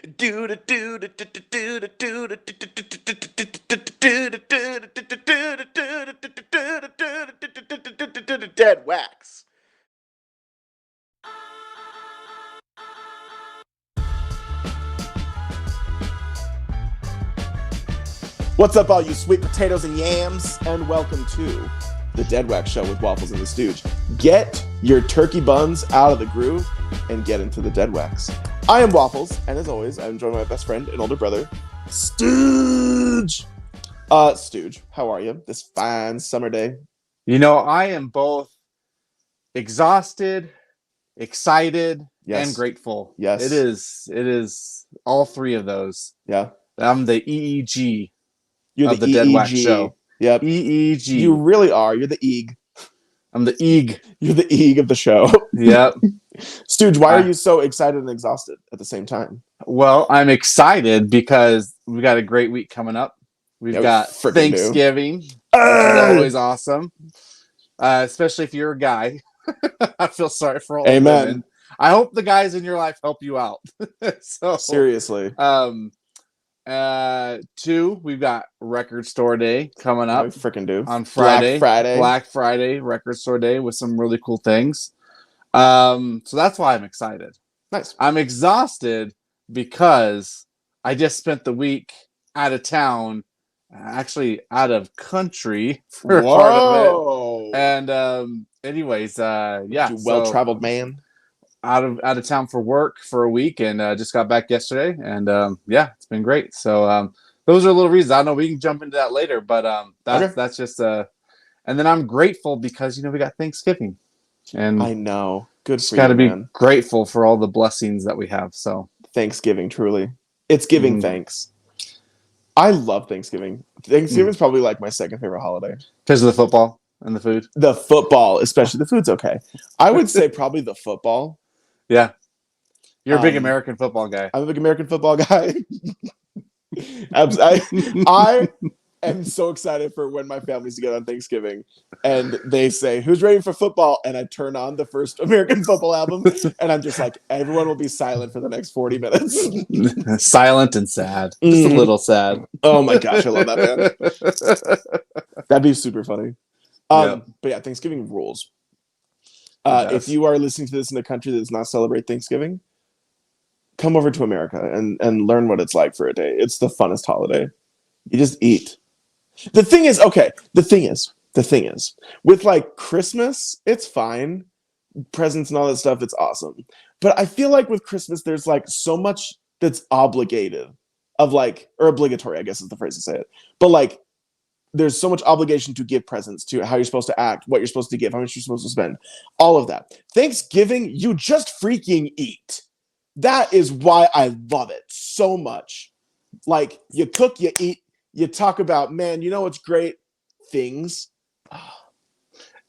Deadwax. What's up, all you sweet potatoes and yams, and welcome to the Deadwax Show with Waffles and the Stooge. Get your turkey buns out of the groove and get into the Deadwax. I am Waffles, and as always, I'm joined by my best friend and older brother, Stooge. Stooge, how are you this fine summer day? You know, I am both exhausted, excited, Yes. and grateful. Yes. It is all three of those. Yeah. I'm the EEG You're of the the Deadwax EEG. Show. Yep. EEG. You really are. You're the EEG. I'm the EEG. You're the EEG of the show. Yep. Stooge, why are you so excited and exhausted at the same time? Well, I'm excited because we got a great week coming up. We've got Thanksgiving, which is always awesome. Especially if you're a guy. I feel sorry for all the women. I hope the guys in your life help you out. So seriously. 2, we've got Record Store Day coming up. We freaking do. On Friday. Black Friday, Record Store Day with some really cool things. So that's why I'm excited. Nice. I'm exhausted because I just spent the week out of town, actually out of country for part of it. And anyways, yeah. Well-traveled man. Out of town for work for a week and just got back yesterday, and yeah, it's been great. So those are little reasons. I know we can jump into that later, but that's just and then I'm grateful because we got Thanksgiving, and I know, good for you, got to be man. grateful for all the blessings that we have. So Thanksgiving, truly, it's giving thanks. I love Thanksgiving. Thanksgiving is probably like my second favorite holiday because of the football and the food. The football, especially the food's okay. I would say probably the football. Yeah. You're a big American football guy. I'm a big American football guy. I am so excited for when my family's together on Thanksgiving and they say, "Who's ready for football?" And I turn on the first American football album and I'm just like, everyone will be silent for the next 40 minutes. Silent and sad. Just a little sad. Oh my gosh, I love that, man. That'd be super funny. But yeah, Thanksgiving rules. If you are listening to this in a country that does not celebrate Thanksgiving, come over to America and learn what it's like for a day. It's the funnest holiday. You just eat. The thing is, with like Christmas, it's fine. Presents and all that stuff, it's awesome. But I feel like with Christmas, there's like so much that's obligated or obligatory, I guess is the phrase to say it. But like, there's so much obligation to give presents, to how you're supposed to act, what you're supposed to give, how much you're supposed to spend, all of that. Thanksgiving, you just freaking eat. That is why I love it so much. Like, you cook, you eat, you talk about, man, you know what's great? Things.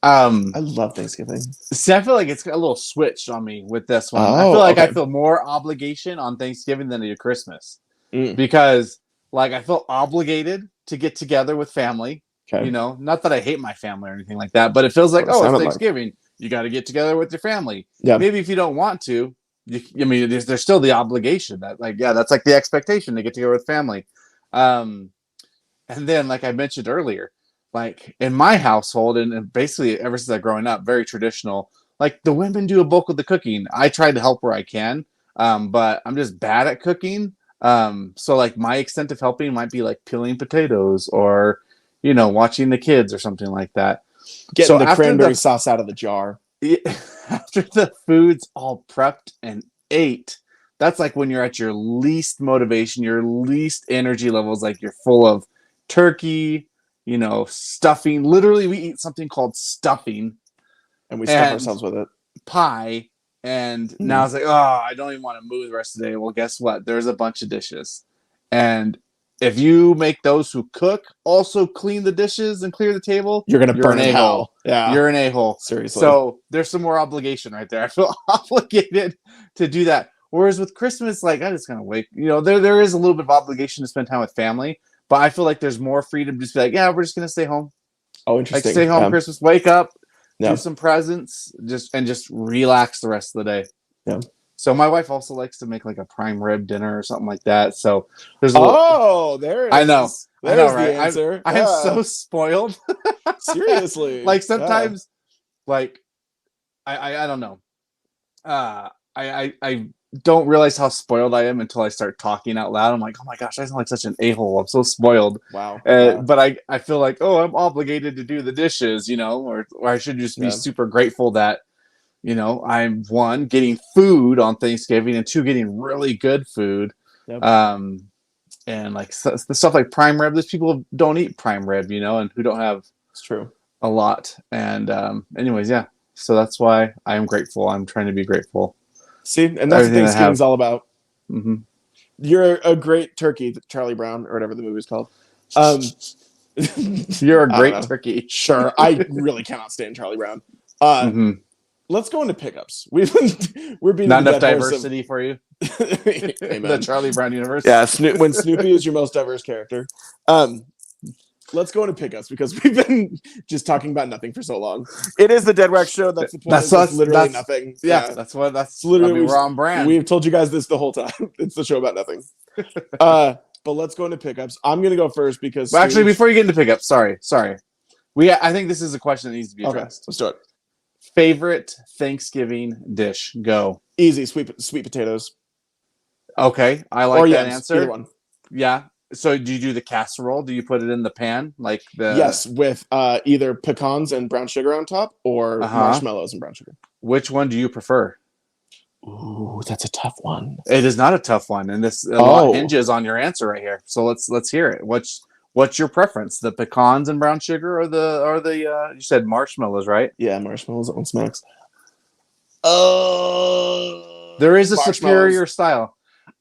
I love Thanksgiving. See, I feel like it's got a little switch on me with this one. I feel like I feel more obligation on Thanksgiving than I do Christmas. Because, like, I feel obligated to get together with family. Okay. Not that I hate my family or anything like that, but it feels like, it's Thanksgiving. You got to get together with your family. Yeah. Maybe if you don't want to, there's still the obligation that, like, that's like the expectation to get together with family. And then, like I mentioned earlier, like in my household, and basically ever since I've grown up, very traditional, like the women do a bulk of the cooking. I try to help where I can, but I'm just bad at cooking. So like my extent of helping might be like peeling potatoes or, watching the kids or something like that. Getting the cranberry sauce out of the jar. After the food's all prepped and ate, that's like when you're at your least motivation, your least energy levels, like you're full of turkey, stuffing. Literally, we eat something called stuffing. And we stuff ourselves with it. Pie. And now it's like, I don't even want to move the rest of the day. Well, guess what? There's a bunch of dishes. And if you make those who cook also clean the dishes and clear the table, you're going to burn in hell. Yeah. You're an a-hole. Seriously. So there's some more obligation right there. I feel obligated to do that. Whereas with Christmas, like, I just kind of wait. There is a little bit of obligation to spend time with family. But I feel like there's more freedom to just be like, we're just going to stay home. Oh, interesting. Like, stay home Christmas, wake up. Do some presents, just relax the rest of the day. Yeah. So my wife also likes to make like a prime rib dinner or something like that. So there's a little. Oh, there it I know, is. I know, There's the right? answer. I'm so spoiled. Seriously. Like sometimes, like I don't know. I don't realize how spoiled I am until I start talking out loud. I'm like, oh my gosh, I sound like such an a-hole. I'm so spoiled. Wow. Yeah. But I feel like, oh, I'm obligated to do the dishes, or I should just be super grateful that, I'm one, getting food on Thanksgiving, and two, getting really good food. Yep. And like the stuff like prime rib, there's people who don't eat prime rib, and who don't have It's true. a lot. And anyways, yeah. So that's why I am grateful. I'm trying to be grateful. See, and that's what Thanksgiving's all about. Mm-hmm. You're a great turkey, Charlie Brown, or whatever the movie's called. You're a great turkey. Sure. I really cannot stand Charlie Brown. Let's go into pickups. We're being not enough diversity for you. Amen. The Charlie Brown universe. Yeah, when Snoopy is your most diverse character. Let's go into pickups because we've been just talking about nothing for so long. It is the Deadwax show. That's the point. That's literally nothing. Yeah, that's literally. We're on brand. We've told you guys this the whole time. It's the show about nothing. But let's go into pickups. I'm gonna go first because actually, before you get into pickups, sorry. I think this is a question that needs to be addressed. Okay, let's do it. Favorite Thanksgiving dish? Go. Easy, sweet potatoes. Okay, I like that answer. Either one. Yeah. So do you do the casserole? Do you put it in the pan like the? Yes, with either pecans and brown sugar on top, or marshmallows and brown sugar. Which one do you prefer? Ooh, that's a tough one. It is not a tough one, and this a lot hinges on your answer right here. So let's hear it. What's your preference? The pecans and brown sugar, or the you said marshmallows, right? Yeah, marshmallows. That one smacks. There is a superior style.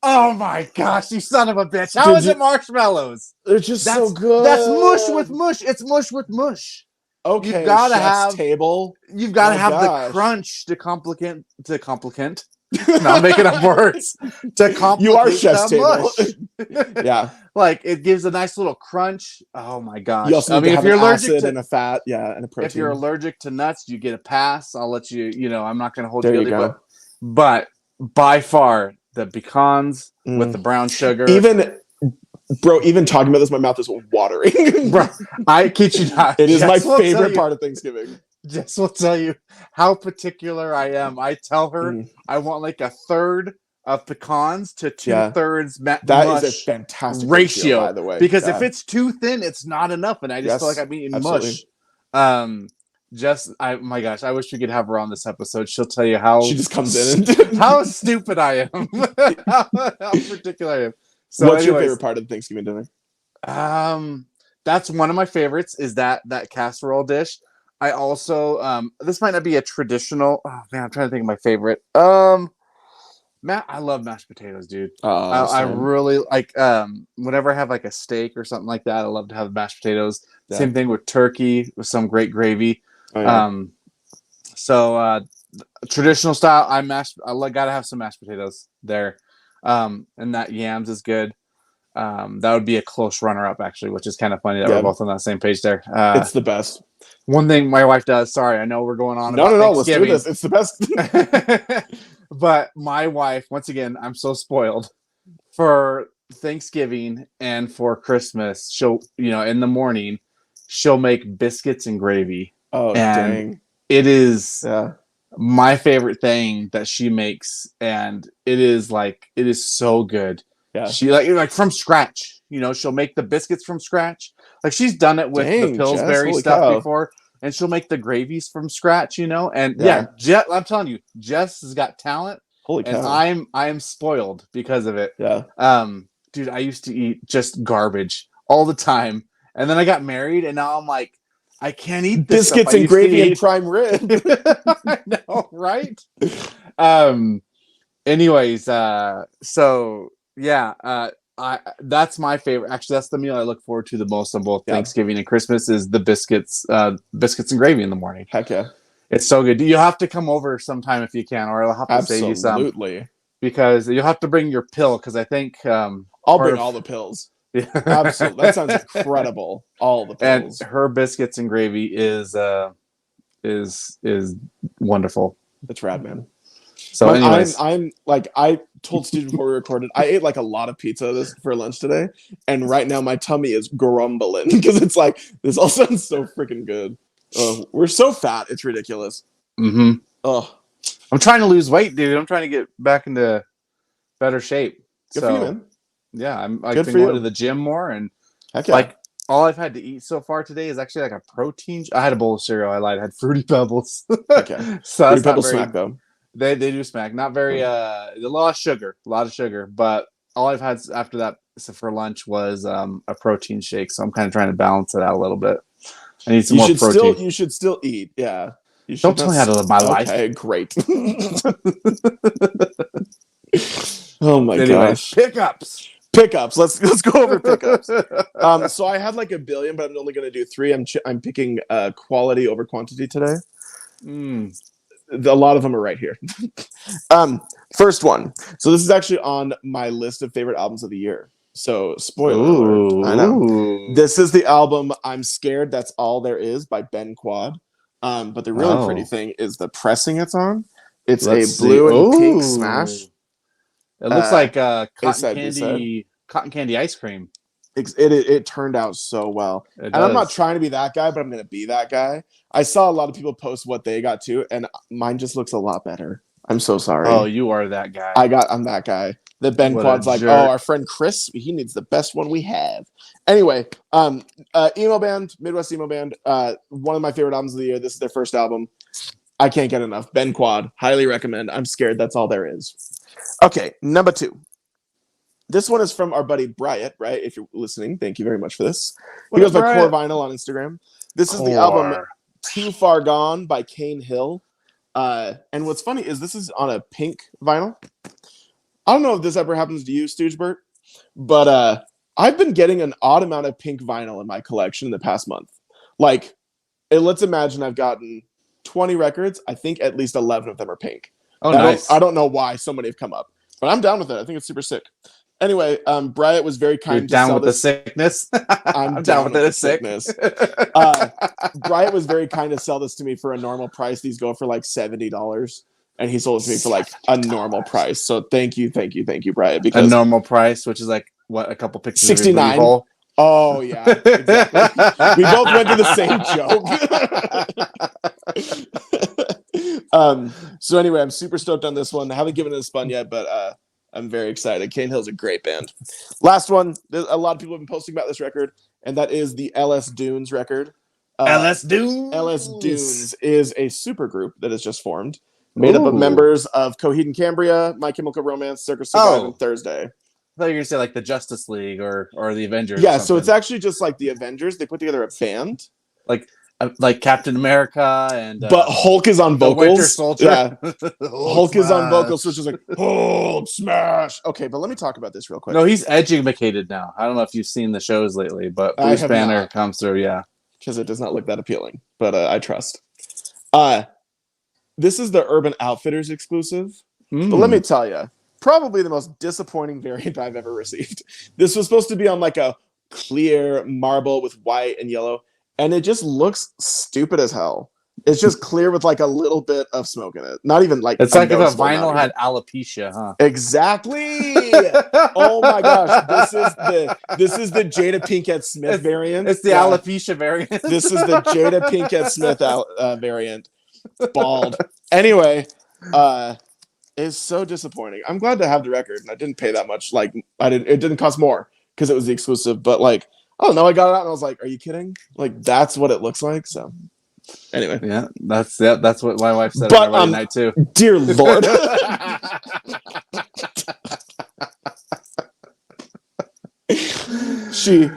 Oh my gosh, you son of a bitch. How is it marshmallows? They're just so good. That's mush with mush. It's mush with mush. Okay, you've got to have table. You've got to have the crunch to complicate. Now I'm making up words. To complicate you are chef's table. Yeah, like it gives a nice little crunch. Oh my gosh. You also need to have an acid and a fat, and a protein. If you're allergic to nuts, you get a pass. I'll let you. I'm not going to hold you guilty, but by far the pecans with the brown sugar. Even talking about this, my mouth is watering. Bro, I kid you not. It is my favorite part of Thanksgiving. Jess will tell you how particular I am. I tell her I want like a third of pecans to 2/3 That is a fantastic ratio, by the way. Because if it's too thin, it's not enough, and I just feel like I'm eating mush. Jess, my gosh, I wish we could have her on this episode. She'll tell you how she just comes in how stupid I am, how particular I am. So what's your favorite part of the Thanksgiving dinner? That's one of my favorites. Is that casserole dish? I also this might not be a traditional. Oh man, I'm trying to think of my favorite. I love mashed potatoes, dude. I really like whenever I have like a steak or something like that. I love to have mashed potatoes. Yeah. Same thing with turkey with some great gravy. Oh, yeah. Traditional style, I gotta have some mashed potatoes there. And that yams is good. That would be a close runner-up, actually, which is kind of funny that we're both on that same page there. It's the best. One thing my wife does. Sorry, I know we're going on. No, let's do this. It's the best. But my wife, once again, I'm so spoiled. For Thanksgiving and for Christmas, she'll, in the morning, she'll make biscuits and gravy. Oh, and dang! It is my favorite thing that she makes, and it is so good. Yeah, she like from scratch. She'll make the biscuits from scratch. Like she's done it with the Pillsbury stuff before, and she'll make the gravies from scratch. And I'm telling you, Jess has got talent. Holy cow! And I am spoiled because of it. Yeah. Dude, I used to eat just garbage all the time, and then I got married, and now I'm like, I can't eat this biscuits and gravy and prime rib. I know, right? Anyways, so yeah, that's my favorite. Actually, that's the meal I look forward to the most on both Thanksgiving and Christmas is the biscuits and gravy in the morning. Heck yeah. It's so good. You'll have to come over sometime if you can, or I'll have to save you some. Absolutely. Because you'll have to bring your pill, because I think I'll bring all the pills. Yeah. Absolutely. That sounds incredible. All the pills. And her biscuits and gravy is wonderful. That's rad, man. So, anyways, I'm like, I told Steve before we recorded, I ate like a lot of pizza for lunch today, and right now my tummy is grumbling because it's like this all sounds so freaking good. Oh, we're so fat, it's ridiculous. Mm-hmm. Oh, I'm trying to lose weight, dude. I'm trying to get back into better shape. good for you, man. Yeah, I've Good been for going you. to the gym more, and Heck yeah. like all I've had to eat so far today is actually like a protein. I had a bowl of cereal. I lied. I had Fruity Pebbles. Heck yeah. So Fruity that's not Pebbles very. smack though. They do smack. Not very. A lot of sugar. But all I've had after that for lunch was a protein shake. So I'm kind of trying to balance it out a little bit. I need some more protein. You should still eat. Yeah. You should Don't tell me how to live my life. Okay, great. Oh my Anyways, gosh. Pickups. Let's go over pickups. So I had like a billion, but I'm only going to do 3. I'm picking quality over quantity today. A lot of them are right here. First one. So this is actually on my list of favorite albums of the year. So spoiler alert. I know. This is the album I'm Scared That's All There Is by Ben Quad. But the really pretty thing is the pressing it's on. It's a blue and pink smash. It looks like cotton candy ice cream. It turned out so well. And I'm not trying to be that guy, but I'm going to be that guy. I saw a lot of people post what they got too, and mine just looks a lot better. I'm so sorry. Oh, you are that guy. I'm that guy. The Ben Quad's like, oh, our friend Chris, he needs the best one we have. Anyway, emo band, Midwest emo band, one of my favorite albums of the year. This is their first album. I can't get enough. Ben Quad, highly recommend. I'm Scared That's All There Is. Okay, number 2. This one is from our buddy Bryant, right? If you're listening, thank you very much for this. He goes by Core Vinyl on Instagram. This is the album Too Far Gone by Kane Hill. And what's funny is this is on a pink vinyl. I don't know if this ever happens to you, Stoogebert, but I've been getting an odd amount of pink vinyl in my collection in the past month. Like, let's imagine I've gotten 20 records. I think at least 11 of them are pink. Oh, nice. I don't know why so many have come up, but I'm down with it. I think it's super sick. Anyway, Bryant was very kind to sell this. You're down with the sickness? I'm down with the sickness. Bryant was very kind to sell this to me for a normal price. These go for like $70. And he sold it to me for like a normal price. So thank you, Bryant. Because a normal price, which is like what, a couple pictures 69. Of oh yeah, exactly. We both went to the same joke. So anyway, I'm super stoked on this one. I haven't given it a spun yet, but I'm very excited. Cane Hill's a great band. Last one. A lot of people have been posting about this record, and that is the LS Dunes record. LS Dunes. LS Dunes is a super group that has just formed. Made up of members of Coheed and Cambria, My Chemical Romance, Circus Survive, and Thursday. I thought you were going to say like the Justice League or the Avengers. Yeah, so it's actually just like the Avengers. They put together a band. Like Captain America and... but Hulk is on vocals. Winter Soldier. Yeah. Hulk is on vocals, so it's just like, Hulk smash. Okay, but let me talk about this real quick. No, he's educated now. I don't know if you've seen the shows lately, but Bruce Banner comes through, yeah. Because it does not look that appealing, but I trust. This is the Urban Outfitters exclusive. But let me tell you, probably the most disappointing variant I've ever received. This was supposed to be on like a clear marble with white and yellow, and it just looks stupid as hell. It's just clear with like a little bit of smoke in it. Not even like it's like if a vinyl had alopecia, huh? Exactly. Oh my gosh, this is the Jada Pinkett Smith variant. It's the alopecia variant. This is the Jada Pinkett Smith variant. Bald. Anyway, it's so disappointing. I'm glad to have the record, and I didn't pay that much. Like it didn't cost more because it was the exclusive. But like, I don't know. I got it out and I was like, "Are you kidding?" Like that's what it looks like. So anyway, yeah, that's what my wife said on Friday night too. Dear Lord. she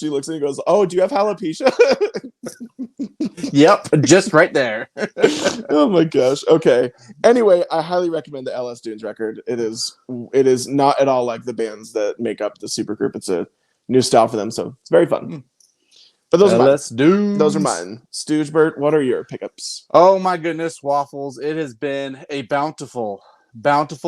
looks at me and goes, "Oh, do you have alopecia?" Yep, just right there. Oh my gosh. Okay. Anyway, I highly recommend the LS Dunes record. It is not at all like the bands that make up the supergroup. It's a new style for them, so it's very fun. But those LS Dunes. Those are mine. Stoogebert, what are your pickups? Oh my goodness, Waffles! It has been a bountiful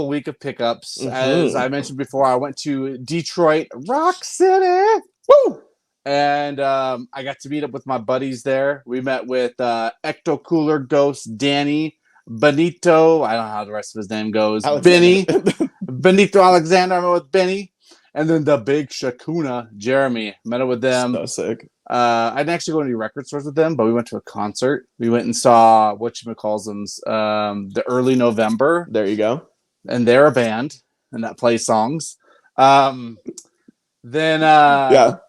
week of pickups. As I mentioned before, I went to Detroit, Rock City. Woo! And I got to meet up with my buddies there. We met with Ecto Cooler Ghost, Danny, Benito. I don't know how the rest of his name goes. Alexander. Benito Alexander. I met with Benny. And then the big Shakuna, Jeremy. Met up with them. So sick. I didn't actually go to any record stores with them, but we went to a concert. We went and saw whatchamacallsums, the Early November. There you go. And they're a band, and that plays songs. Then the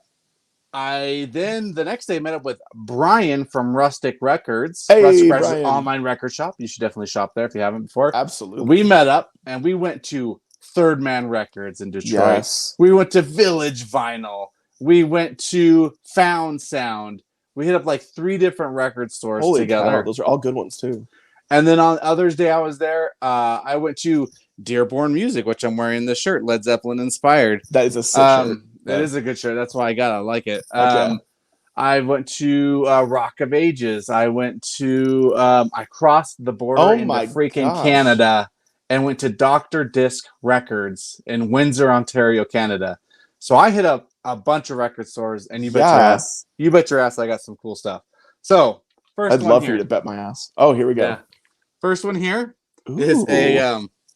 next day met up with Brian from Rustic Records. Hey, Rustic Records Brian. online record shop. You should definitely shop there if you haven't before. Absolutely. We met up and we went to Third Man Records in Detroit. Yes. We went to Village Vinyl. We went to Found Sound. We hit up like 3 different record stores together. Cow, those are all good ones too. And then on Others Day I was there, I went to Dearborn Music, which I'm wearing this shirt, Led Zeppelin inspired. That is a sick shirt. It is a good shirt. That's why I like it. I went to Rock of Ages. I went to I crossed the border into freaking Canada and went to Dr. Disc Records in Windsor, Ontario, Canada. So I hit up a bunch of record stores, and you bet your ass I got some cool stuff. So I'd love for you to bet my ass. Oh, here we go. Yeah. First one here is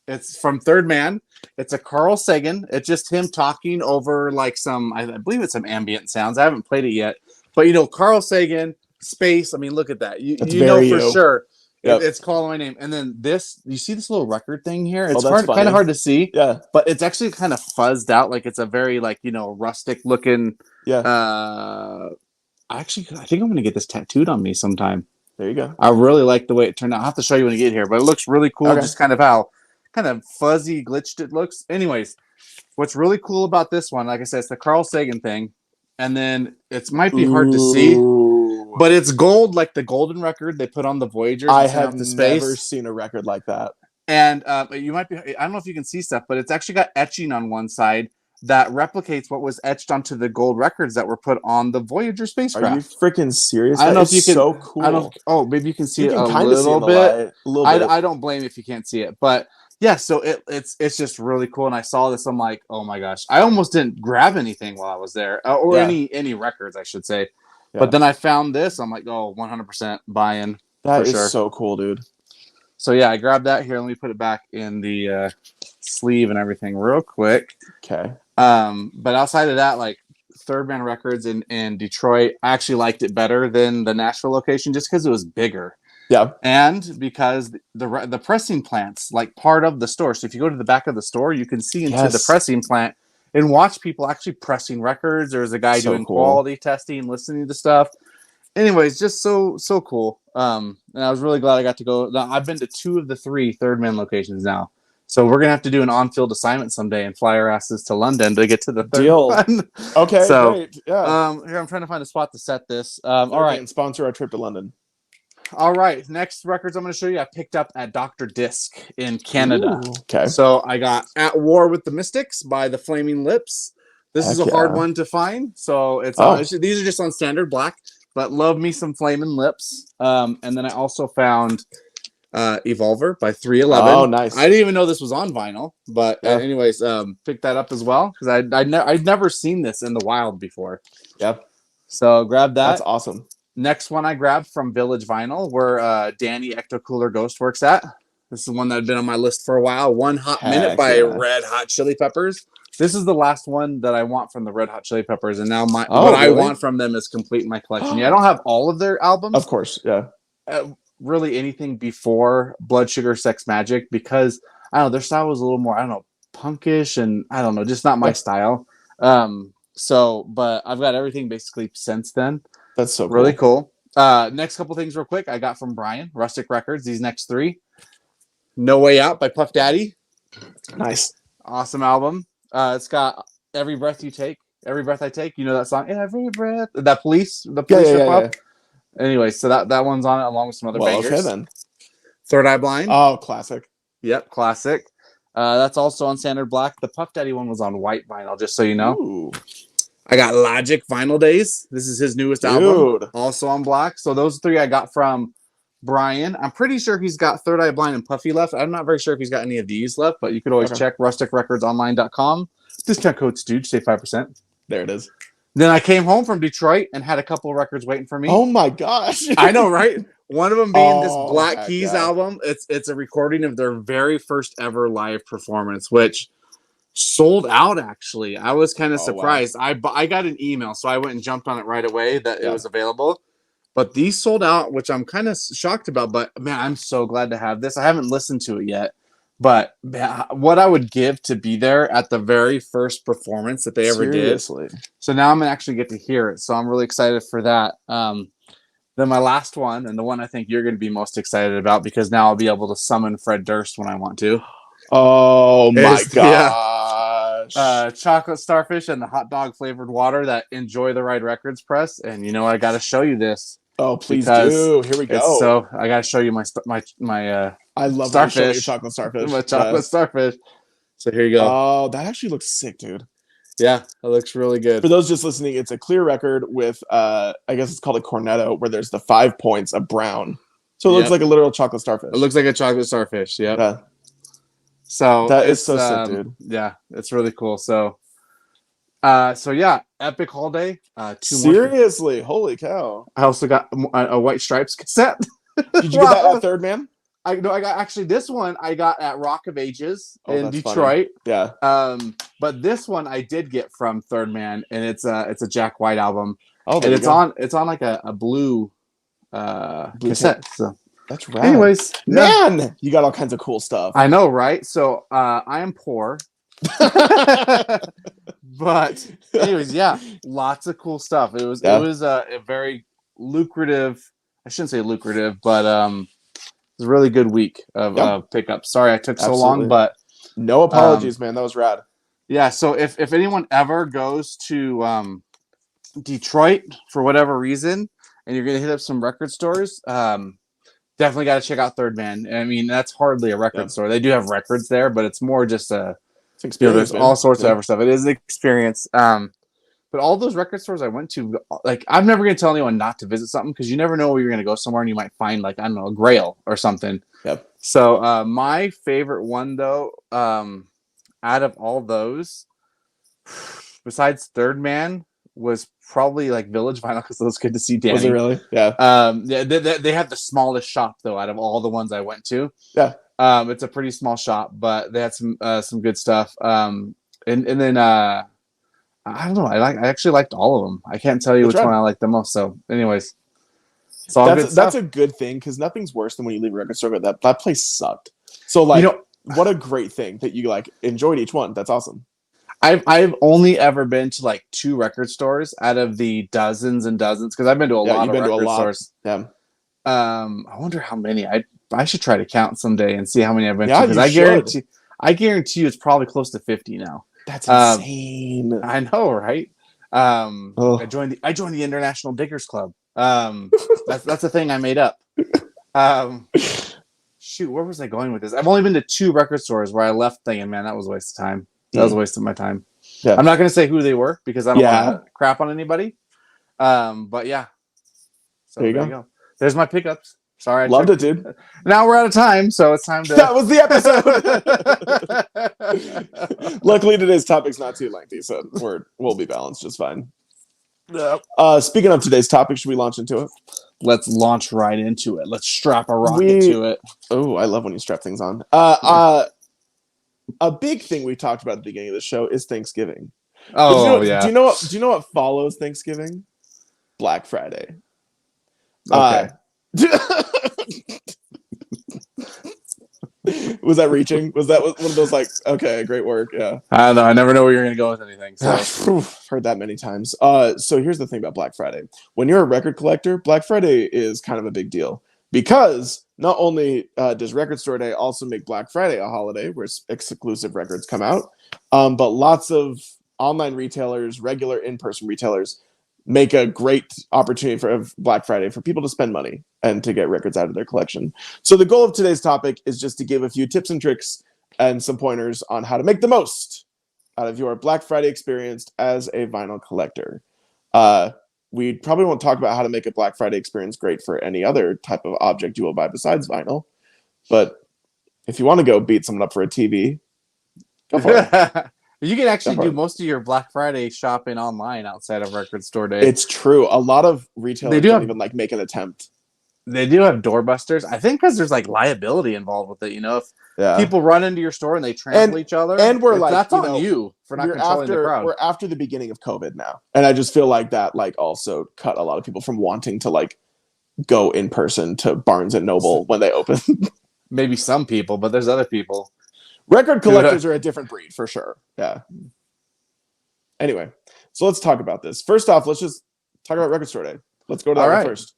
it's from Third Man. It's a Carl Sagan. It's just him talking over like I believe it's some ambient sounds. I haven't played it yet, but Carl Sagan, space. I mean, look at that. You know for sure. Yep. It's calling my name. And then you see this little record thing here? It's kind of hard to see. Yeah. But it's actually kind of fuzzed out. Like it's a very rustic looking. Yeah. I think I'm going to get this tattooed on me sometime. There you go. I really like the way it turned out. I'll have to show you when you get here, but it looks really cool. Okay. Just kind of how fuzzy glitched it looks. Anyways, what's really cool about this one, like I said, it's the Carl Sagan thing. And then it might be hard to see, but it's gold, like the golden record they put on the Voyager. I have never seen a record like that. And you might be, I don't know if you can see stuff, but it's actually got etching on one side that replicates what was etched onto the gold records that were put on the Voyager spacecraft. Are you freaking serious? I don't know if you can. So cool. Maybe you can see it a little bit. I don't blame if you can't see it, but yeah. So it's just really cool. And I saw this. I'm like, oh my gosh! I almost didn't grab anything while I was there, or any records, I should say. Yeah. But then I found this. I'm like, oh, 100% buying. That is so cool, dude. So yeah, I grabbed that here. Let me put it back in the sleeve and everything real quick. Okay. But outside of that, like Third Man Records in Detroit, I actually liked it better than the Nashville location just because it was bigger. Yeah. And because the pressing plant's like part of the store. So if you go to the back of the store, you can see into the pressing plant and watch people actually pressing records. There's a guy doing quality testing, listening to stuff. Anyways, just so cool. And I was really glad I got to go. Now, I've been to 2 of the 3 Third Man locations now. So we're going to have to do an on-field assignment someday and fly our asses to London to get to the third one. Okay, great. Yeah. Here, I'm trying to find a spot to set this. All right. And sponsor our trip to London. All right. Next records I'm going to show you I picked up at Dr. Disc in Canada. Ooh, okay. So I got At War with the Mystics by the Flaming Lips. This is a hard one to find. So these are just on standard black, but love me some Flaming Lips. And then I also found Evolver by 311. Oh, nice. I didn't even know this was on vinyl, but anyways, picked that up as well because I'd never seen this in the wild before. Yep. So grab that. That's awesome. Next one I grabbed from Village Vinyl, where Danny Ecto Cooler Ghost works at. This is one that had been on my list for a while. One Hot Minute by Red Hot Chili Peppers. This is the last one that I want from the Red Hot Chili Peppers, and now what I want from them is complete my collection. Yeah, I don't have all of their albums. Of course, yeah. Really anything before Blood Sugar Sex Magic, because I don't know, their style was a little more, I don't know, punkish, and I don't know, just not my style. But I've got everything basically since then. That's so cool. Really cool. Next couple things real quick. I got from Brian, Rustic Records, these next 3. No Way Out by Puff Daddy. Nice. Awesome album. It's got Every Breath You Take, Every Breath I Take. You know that song? Every Breath. The police rip-off. Anyway, so that one's on it along with some other bangers. Okay then. Third Eye Blind. Oh, classic. Yep, classic. That's also on standard black. The Puff Daddy one was on white vinyl, just so you know. Ooh. I got Logic Vinyl Days. This is his newest album. Also on black. So those 3 I got from Brian. I'm pretty sure he's got Third Eye Blind and Puffy left. I'm not very sure if he's got any of these left, but you could always check rusticrecordsonline.com. Discount code Stooge, save 5%. There it is. Then I came home from Detroit and had a couple of records waiting for me. Oh my gosh. I know, right? One of them being this Oh, Black heck Keys yeah. album. It's a recording of their very first ever live performance, which sold out. Actually, I was kind of surprised. Wow. I got an email, so I went and jumped on it right away that it Yeah. was available. But these sold out, which I'm kind of shocked about. But man, I'm so glad to have this. I haven't listened to it yet, but man, what I would give to be there at the very first performance that they ever did. Seriously. So now I'm gonna actually get to hear it. So I'm really excited for that. Then my last one, and the one I think you're going to be most excited about, because now I'll be able to summon Fred Durst when I want to. Oh my Yeah, gosh. chocolate starfish and the hot dog flavored water that Enjoy the Ride Records press. And you know, I got to show you this. Oh, please Because do. Here we it's go. so I got to show you my I love when you show me your starfish, chocolate starfish. my chocolate Yes. starfish. So here you go. Oh, that actually looks sick, dude. Yeah, it looks really good. For those just listening, it's a clear record with I guess it's called a cornetto, where there's the 5 points of brown. So it looks like a literal chocolate starfish. It looks like a chocolate starfish. Yep. Yeah. So that is so sick, dude. Yeah, it's really cool. So yeah, Epic Holiday. Seriously, holy cow! I also got a White Stripes cassette. Did you get that at Third Man? I got actually this one I got at Rock of Ages in Funny. Detroit. Yeah. But this one I did get from Third Man, and it's a Jack White album. Oh, and it's on like a blue cassette. So that's right. Anyways, man, you got all kinds of cool stuff. I know, right? So I am poor. But anyways, yeah, lots of cool stuff. It was a very lucrative. I shouldn't say lucrative, but it was a really good week of pickups. Sorry I took so long, but no apologies, man. That was rad. Yeah, so if anyone ever goes to Detroit for whatever reason, and you're gonna hit up some record stores, definitely got to check out Third Man. I mean, that's hardly a record store. They do have records there, but it's more just a experience. There's all sorts of other stuff. It is an experience. But all those record stores I went to, like, I'm never going to tell anyone not to visit something, because you never know where you're going to go somewhere and you might find, like, I don't know, a Grail or something. Yep. So my favorite one, though, out of all those, besides Third Man, was probably like Village Vinyl, because it was good to see Danny. Was it really? Yeah. They have the smallest shop, though, out of all the ones I went to. Yeah. It's a pretty small shop, but they had some good stuff. And then I don't know. I actually liked all of them. I can't tell you which one I liked the most. So, anyways, it's all good stuff. That's a good thing, because nothing's worse than when you leave a record store that place sucked. So, like, what a great thing that you like enjoyed each one. That's awesome. I've only ever been to like 2 record stores out of the dozens and dozens, because I've been to a lot of record stores. Yeah. I wonder how many. I should try to count someday and see how many I've been to, because I guarantee you it's probably close to 50 now. That's insane. I know, right? I joined the International Diggers Club. That's a thing I made up. Shoot, where was I going with this? I've only been to 2 record stores where I left thinking, man, that was a waste of time. That was a waste of my time. Yeah. I'm not going to say who they were, because I don't want to crap on anybody. But yeah. So there you go. There's my pickups. Sorry. Loved it, dude. Now we're out of time, so it's time to... That was the episode! Luckily, today's topic's not too lengthy, so we'll be balanced just fine. Speaking of today's topic, should we launch into it? Let's launch right into it. Let's strap a rocket to it. Oh, I love when you strap things on. A big thing we talked about at the beginning of the show is Thanksgiving. Oh, Do you know what follows Thanksgiving? Black Friday. Okay. Was that reaching? Was that one of those, like, okay, great work? Yeah. I don't know. I never know where you're going to go with anything. So. Heard that many times. So here's the thing about Black Friday. When you're a record collector, Black Friday is kind of a big deal, because not only does Record Store Day also make Black Friday a holiday where exclusive records come out, but lots of online retailers, regular in-person retailers, make a great opportunity for Black Friday for people to spend money and to get records out of their collection. So the goal of today's topic is just to give a few tips and tricks and some pointers on how to make the most out of your Black Friday experience as a vinyl collector. We probably won't talk about how to make a Black Friday experience great for any other type of object you will buy besides vinyl. But if you want to go beat someone up for a TV, go for it. You can actually do most of your Black Friday shopping online outside of Record Store Day. It's true. A lot of retailers don't even like make an attempt. They do have doorbusters. I think because there's like liability involved with it. If people run into your store and they trample each other, and we're like, that's on you for not controlling the crowd. We're after the beginning of COVID now, and I just feel like that like also cut a lot of people from wanting to like go in person to Barnes and Noble when they open. Maybe some people, but there's other people. Record collectors are a different breed for sure. Yeah. Anyway, so let's talk about this. First off, let's just talk about Record Store Day. Let's go to that one first.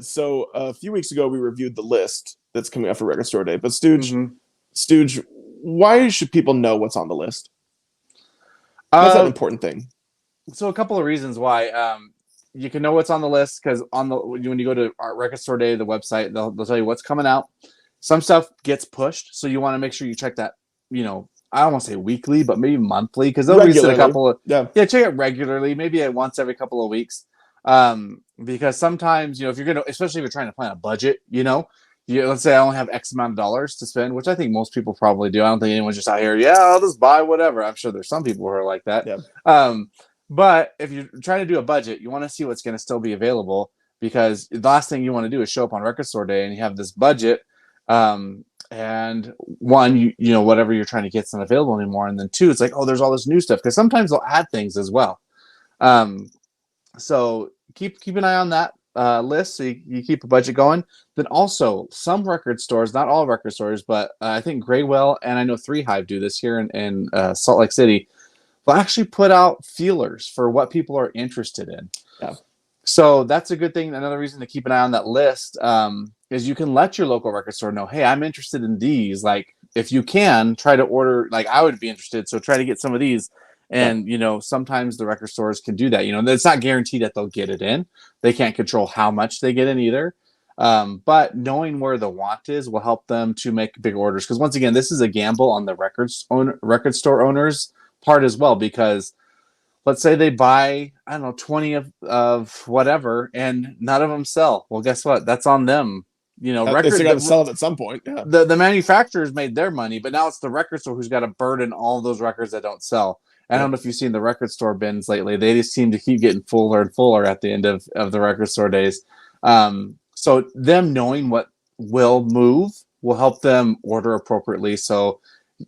So a few weeks ago, we reviewed the list that's coming up for Record Store Day. But Stooge, why should people know what's on the list? What's that important thing? So a couple of reasons why. You can know what's on the list because when you go to Record Store Day, the website, they'll tell you what's coming out. Some stuff gets pushed, so you want to make sure you check that. I don't want to say weekly, but maybe monthly because they'll release a couple of check it regularly, maybe once every couple of weeks. Because sometimes if you're gonna, especially if you're trying to plan a budget, let's say I only have X amount of dollars to spend, which I think most people probably do. I don't think anyone's just out here, I'll just buy whatever. I'm sure there's some people who are like that. Yeah. But if you're trying to do a budget, you want to see what's going to still be available because the last thing you want to do is show up on Record Store Day and you have this budget. And one, whatever you're trying to get is not available anymore. And then two, it's like, there's all this new stuff because sometimes they'll add things as well. So keep an eye on that list so you keep a budget going. Then also some record stores, not all record stores, but I think Graywell and I know 3 Hive do this here in Salt Lake City. Will actually put out feelers for what people are interested in. Yeah. So that's a good thing. Another reason to keep an eye on that list is you can let your local record store know, hey, I'm interested in these. Like, if you can, try to order, like, I would be interested, so try to get some of these. And, sometimes the record stores can do that. It's not guaranteed that they'll get it in. They can't control how much they get in either. But knowing where the want is will help them to make big orders. Because, once again, this is a gamble on the record store owners' part as well, because let's say they buy 20 of whatever and none of them sell. Well, guess what? That's on them. Records got to sell it at some point. Yeah. The manufacturers made their money, but now it's the record store who's got to burden all of those records that don't sell. I don't know if you've seen the record store bins lately. They just seem to keep getting fuller and fuller at the end of the record store days. So them knowing what will move will help them order appropriately. So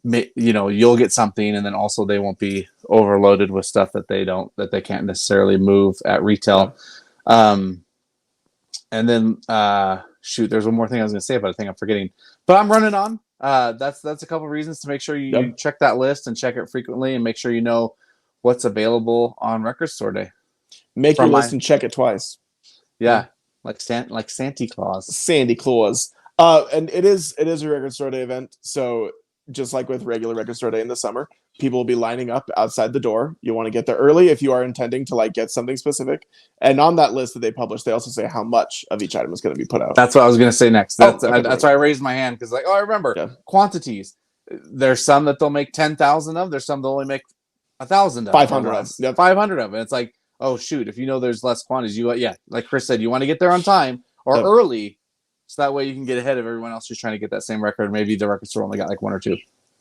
you'll get something, and then also they won't be overloaded with stuff that they can't necessarily move at retail. And then there's one more thing I was going to say, but I think I'm forgetting. But I'm running on. That's a couple of reasons to make sure you check that list and check it frequently, and make sure you know what's available on Record Store Day. Make your list and check it twice. Yeah, like Santa Claus. Sandy Claus. And it is a Record Store Day event, so just like with regular Record Store Day in the summer, people will be lining up outside the door. You want to get there early if you are intending to get something specific. And on that list that they publish, they also say how much of each item is going to be put out. That's what I was going to say next. That's why I raised my hand, because I remember quantities. There's some that they'll make 10,000 of. There's some they'll only make 1,000 of. 500 of. Yep. 500 of. And it's like, oh shoot, if there's less quantities, like Chris said, you want to get there on time or early. So that way you can get ahead of everyone else who's trying to get that same record. Maybe the record store only got 1 or 2.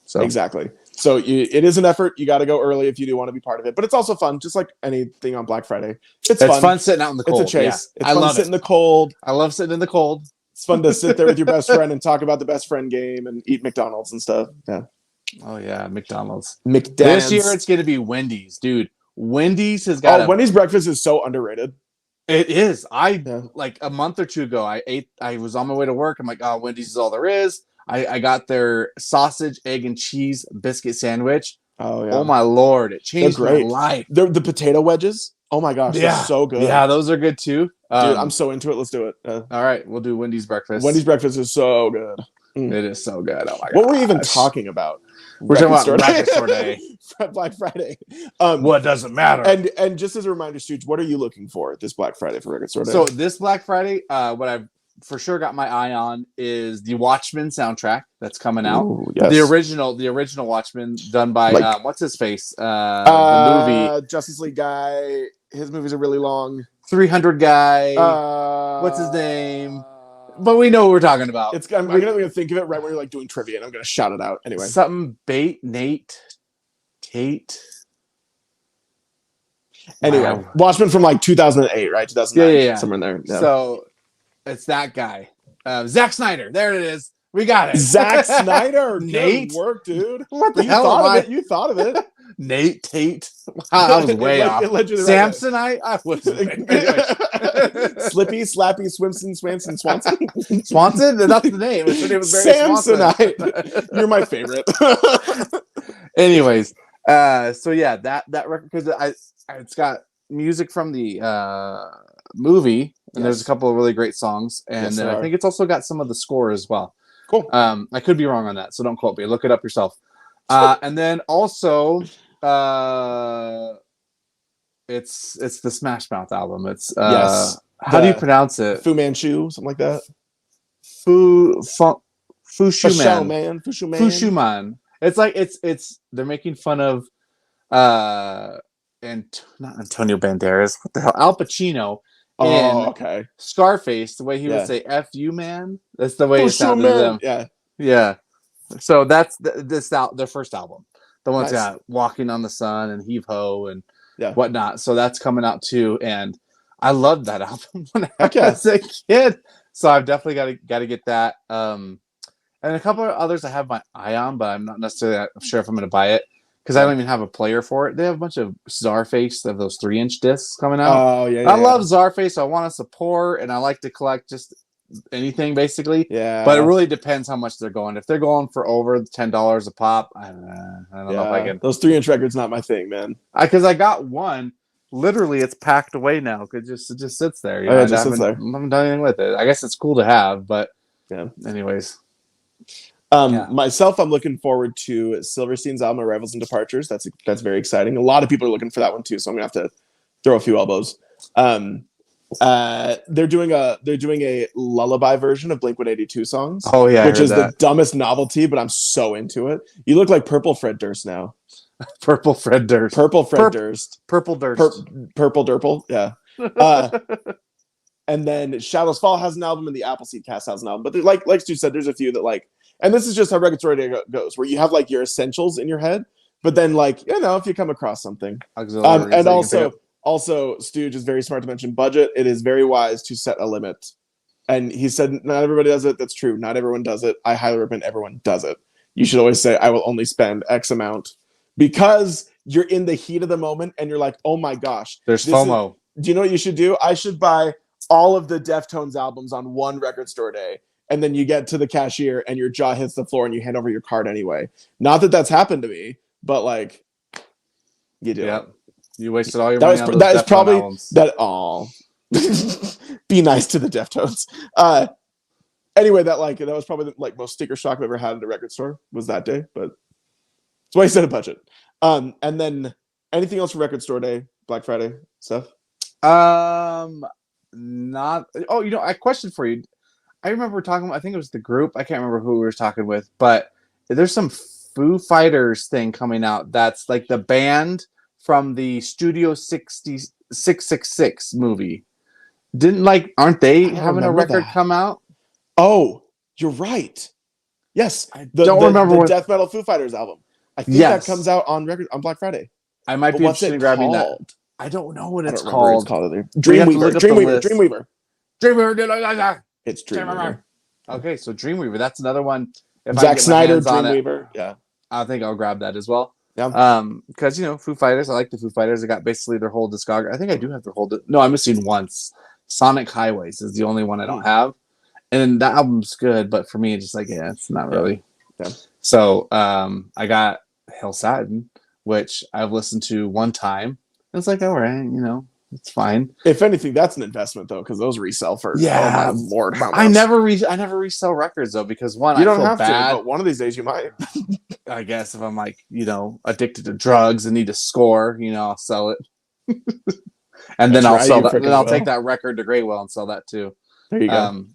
So exactly. So it is an effort. You got to go early if you do want to be part of it. But it's also fun, just like anything on Black Friday. It's fun sitting out in the cold. It's a chase. Yeah. It's fun to sit in the cold. I love sitting in the cold. It's fun to sit there with your best friend and talk about the best friend game and eat McDonald's and stuff. Yeah. Oh yeah, McDonald's. This year it's going to be Wendy's, dude. Wendy's has got. Wendy's breakfast is so underrated. It is. Like a month or 2 ago, I was on my way to work. I'm like, Wendy's is all there is. I got their sausage, egg, and cheese biscuit sandwich. Oh yeah. Oh my Lord, it changed my life. The potato wedges. Oh my gosh, they're so good. Yeah, those are good too. Dude, I'm so into it. Let's do it. All right, we'll do Wendy's breakfast. Wendy's breakfast is so good. It is so good. Oh my god. What were we even talking about? We're talking about Record Store Day. Black Friday. What doesn't matter? And just as a reminder, Stooge, what are you looking for this Black Friday for Record Store Day? So this Black Friday, what I've for sure got my eye on is the Watchmen soundtrack that's coming out. Ooh, yes. The original Watchmen done by what's his face? The movie Justice League guy. His movies are really long. 300 guy. What's his name? But we know what we're talking about. I'm going to think of it right when you're doing trivia, and I'm going to shout it out anyway. Something Nate Tate. Anyway, Wow. Watchmen from like 2008, right? 2009, Yeah. somewhere in there. Yeah. So it's that guy, Zack Snyder. There it is. We got it. Zack Snyder. Nate. Good work, dude. What the You hell thought am of I? it. You thought of it. Nate Tate. Wow, I was way off. It led you the right way. Samsonite. I was. Slippy, Slappy, Swimson, Swanson, Swanson. Swanson. That's the name. His name was Barry Samsonite. You're my favorite. Anyways, so yeah, that record, because it's got music from the movie, and there's a couple of really great songs, and then I think it's also got some of the score as well. Cool. I could be wrong on that, so don't quote me. Look it up yourself. And then also, it's the Smash Mouth album. It's how do you pronounce it? Fu Manchu, something like that. Fushu Man. Fushu Man. It's like it's they're making fun of not Antonio Banderas. What the hell? Al Pacino. Okay. Scarface, the way he would say "F you, man." That's the way it sounded to them. Yeah. So that's their first album. The one's got "Walking on the Sun" and "Heave Ho" and whatnot. So that's coming out too, and I loved that album when I was a kid. So I've definitely got to get that. And a couple of others I have my eye on, but I'm not necessarily sure if I'm going to buy it because I don't even have a player for it. They have a bunch of Czarface of those 3-inch discs coming out. Oh yeah, I love Czarface. So I want to support, and I like to collect just anything basically. Yeah. But it really depends how much they're going. If they're going for over $10 a pop, I don't know if I can. Those 3-inch records not my thing, man. Because I got one. Literally, it's packed away now because it just sits there. It just sits there. I haven't done anything with it. I guess it's cool to have, but anyways. Myself, I'm looking forward to Silverstein's album Arrivals and Departures. That's very exciting. A lot of people are looking for that one too, so I'm gonna have to throw a few elbows. They're doing a lullaby version of Blink-182 songs. Oh yeah, which is the dumbest novelty, but I'm so into it. You look like Purple Fred Durst now. Purple Fred Durst. Purple Fred Durst. Purple Durst. Purple Durple. Yeah. And then Shadows Fall has an album, and the Appleseed Cast has an album. But like Stu said, there's a few that like, and this is just how Record Store Day goes, where you have like your essentials in your head, but then like if you come across something, and also Stooge is very smart to mention budget. It is very wise to set a limit, and he said not everybody does it. That's true. Not everyone does it. I highly recommend everyone does it. You should always say I will only spend X amount. Because you're in the heat of the moment and you're like, oh my gosh. There's FOMO. Do you know what you should do? I should buy all of the Deftones albums on one Record Store Day. And then you get to the cashier and your jaw hits the floor and you hand over your card anyway. Not that that's happened to me, but like, you do. Yep. You wasted all your money on those that is probably albums. Be nice to the Deftones. Anyway, that was probably the most sticker shock I've ever had at a record store was that day, but that's why I set a budget. And then anything else for Record Store Day, Black Friday stuff? Not. Oh, I questioned for you. I remember talking. I think it was the group. I can't remember who we were talking with, but there's some Foo Fighters thing coming out. That's like the band from the Studio 666 movie. Aren't they having a record come out? Oh, you're right. Yes, I don't remember the Death Metal Foo Fighters album. I think that comes out on Black Friday. I might be interested in grabbing that. I don't know what it's called. Dreamweaver. It's Dreamweaver. Okay, so Dreamweaver. That's another one. If Zack Snyder, Dreamweaver. Yeah, I think I'll grab that as well. Yeah. Because Foo Fighters. I like the Foo Fighters. I got basically their whole discography. I think I do have their whole. No, I'm missing once. Sonic Highways is the only one I don't have, and that album's good. But for me, it's just it's not really. Yeah. So I got Hail Satin, which I've listened to one time. It's like, all right, it's fine. If anything, that's an investment though, because those resell for oh my Lord. I never resell records though, because one, you don't I feel have bad. to, but one of these days you might. I guess if I'm addicted to drugs and need to score, I'll sell it. And then I'll sell that. Then I'll take that record to Greatwell and sell that too. There you go.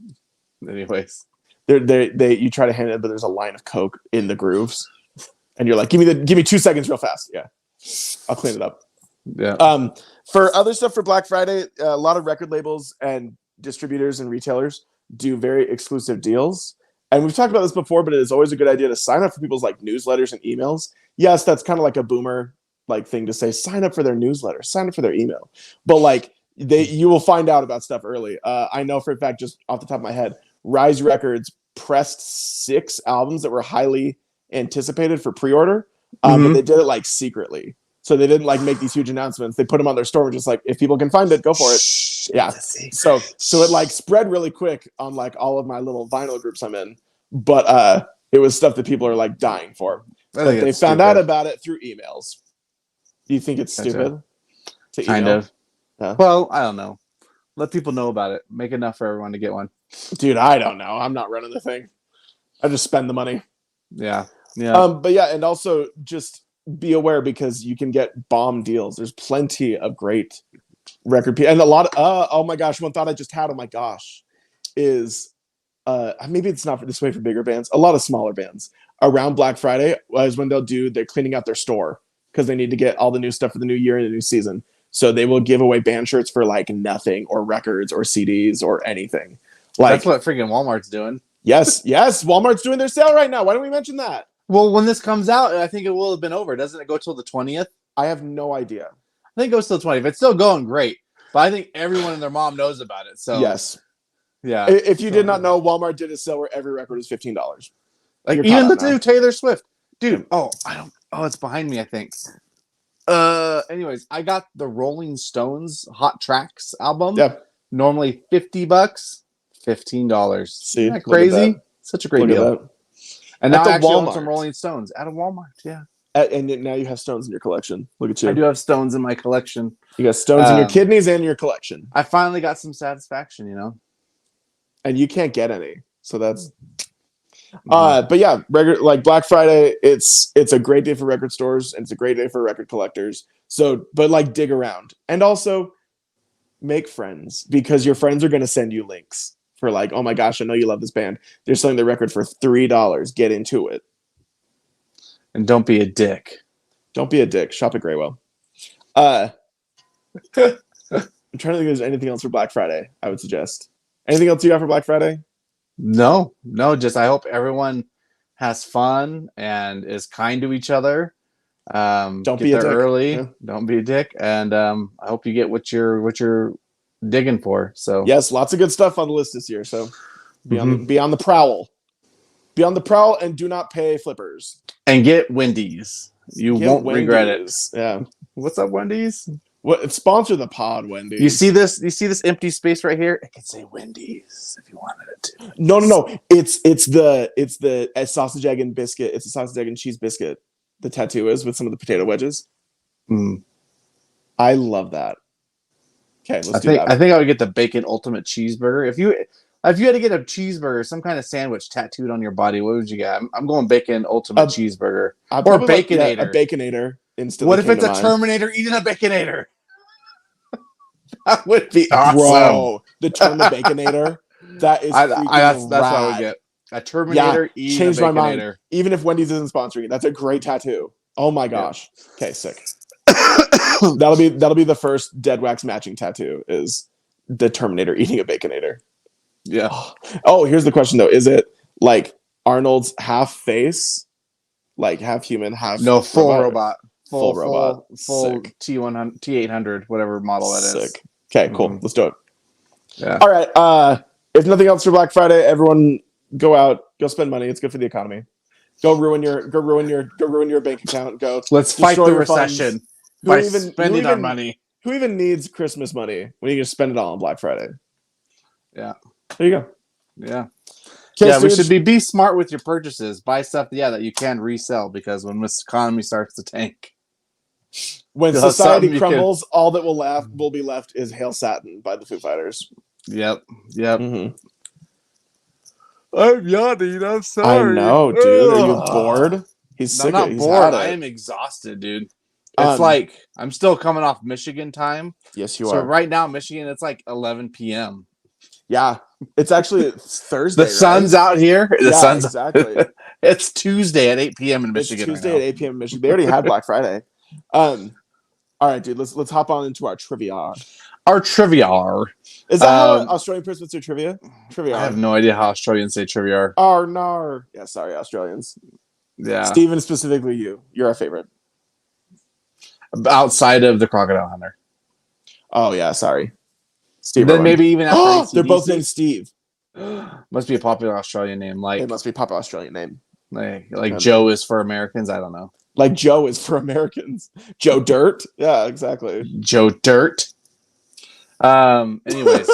Anyways. You try to hand it, but there's a line of coke in the grooves, and you're like, give me 2 seconds real fast. Yeah, I'll clean it up. Yeah. For other stuff for Black Friday, a lot of record labels and distributors and retailers do very exclusive deals. And we've talked about this before, but it is always a good idea to sign up for people's newsletters and emails. yes, that's kind of like a boomer like thing to say. Sign up for their newsletter, sign up for their email, but like you will find out about stuff early. I know for a fact, just off the top of my head, Rise Records pressed 6 albums that were highly anticipated for pre-order, but they did it like secretly. So they didn't like make these huge announcements. They put them on their store, just like if people can find it, go for it. Yeah. So it like spread really quick on like all of my little vinyl groups I'm in, but it was stuff that people are like dying for. But they found out about it through emails. Do you think it's stupid? Kind of. Well, I don't know. Let people know about it. Make enough for everyone to get one. Dude, I don't know. I'm not running the thing. I just spend the money. Yeah. Yeah. But yeah, and also just be aware because you can get bomb deals. There's plenty of great record and a lot of oh my gosh, one thought I just had, oh my gosh, is maybe it's not for this way for bigger bands. A lot of smaller bands around Black Friday is when they're cleaning out their store because they need to get all the new stuff for the new year and the new season. So they will give away band shirts for like nothing, or records or CDs or anything. Like that's what freaking Walmart's doing. Yes, Walmart's doing their sale right now. Why don't we mention that? Well, when this comes out, I think it will have been over. Doesn't it go till the 20th? I have no idea. I think it goes till the 20th. It's still going great, but I think everyone and their mom knows about it. So yes, yeah. If you did not know, Walmart did a sale where every record was $15. Like even the new Taylor Swift, dude. Oh, it's behind me, I think. Anyways, I got the Rolling Stones Hot Tracks album. Yeah. Normally $50, $15. See, isn't that crazy? Such a great deal. And now I actually own some Rolling Stones at a Walmart. Yeah. And now you have Stones in your collection. Look at you. I do have Stones in my collection. You got Stones in your kidneys and your collection. I finally got some satisfaction, you know. And you can't get any, so that's. But yeah, like Black Friday, it's a great day for record stores and it's a great day for record collectors. So, but like dig around and also make friends because your friends are going to send you links for like, oh my gosh, I know you love this band. They're selling their record for $3. Get into it. And don't be a dick. Don't be a dick. Shop at Graywell. I'm trying to think if there's anything else for Black Friday I would suggest. Anything else you got for Black Friday? No. Just I hope everyone has fun and is kind to each other. Don't be there early. Yeah. Don't be a dick. And I hope you get what you're digging for. So yes, lots of good stuff on the list this year. So be on the prowl. Be on the prowl and do not pay flippers. And get Wendy's. You won't regret it. Yeah. What's up, Wendy's? What sponsor the pod, Wendy's? You see this empty space right here? It could say Wendy's if you wanted it to. No. It's the sausage, egg, and biscuit. It's a sausage, egg, and cheese biscuit. The tattoo is with some of the potato wedges. I love that. Okay, let's do that. I think I would get the bacon ultimate cheeseburger. If you had to get a cheeseburger, some kind of sandwich tattooed on your body, what would you get? I'm going bacon ultimate cheeseburger or Baconator. A Baconator. What if it's a Terminator eating a Baconator? That would be awesome. Bro, the term of Baconator. That is that's what I would get. A Terminator eating changed a Baconator. My mind. Even if Wendy's isn't sponsoring it, that's a great tattoo. Oh my gosh. Yeah. Okay, sick. that'll be the first Deadwax matching tattoo is the Terminator eating a Baconator. Yeah. Oh, here's the question though. Is it like Arnold's half face? Like half human, half full robot. Full robot. Full T100 T800, whatever model that is. Sick. Okay, cool. Let's do it. Yeah. All right. If nothing else for Black Friday, everyone go out, go spend money. It's good for the economy. Go ruin your bank account. Go. Let's fight the recession by spending our money. Who even needs Christmas money when you can spend it all on Black Friday? Yeah. There you go. Yeah. Yeah, we should be smart with your purchases. Buy stuff, that you can resell because when this economy starts to tank. When society crumbles, all that will be left is Hail Satin by the Foo Fighters. Yep. I'm yawning. I'm sorry. I know, dude. Are you bored? He's sick. I'm not bored. I am exhausted, dude. It's like I'm still coming off Michigan time. Yes, you are. So right now, Michigan, it's like 11 p.m. Yeah, it's actually Thursday. The sun's out here. The sun's exactly. It's Tuesday at 8 p.m. in Michigan. It's Tuesday at 8 p.m. in Michigan. They already had Black Friday. All right, dude. Let's hop on into our trivia. Our trivia. Is that how Australian persons say trivia? Trivia. I have no idea how Australians say trivia. Nar. Yeah, sorry, Australians. Yeah. Steven, specifically you. You're our favorite. Outside of the Crocodile Hunter. Oh, yeah, sorry. Steve Then Irwin. maybe even after Oh, they're AC/DC. both named Steve. Must be a popular Australian name. It must be a popular Australian name. Like Joe is for Americans. I don't know. Like Joe is for Americans. Joe Dirt. Yeah, exactly. Joe Dirt. Anyways.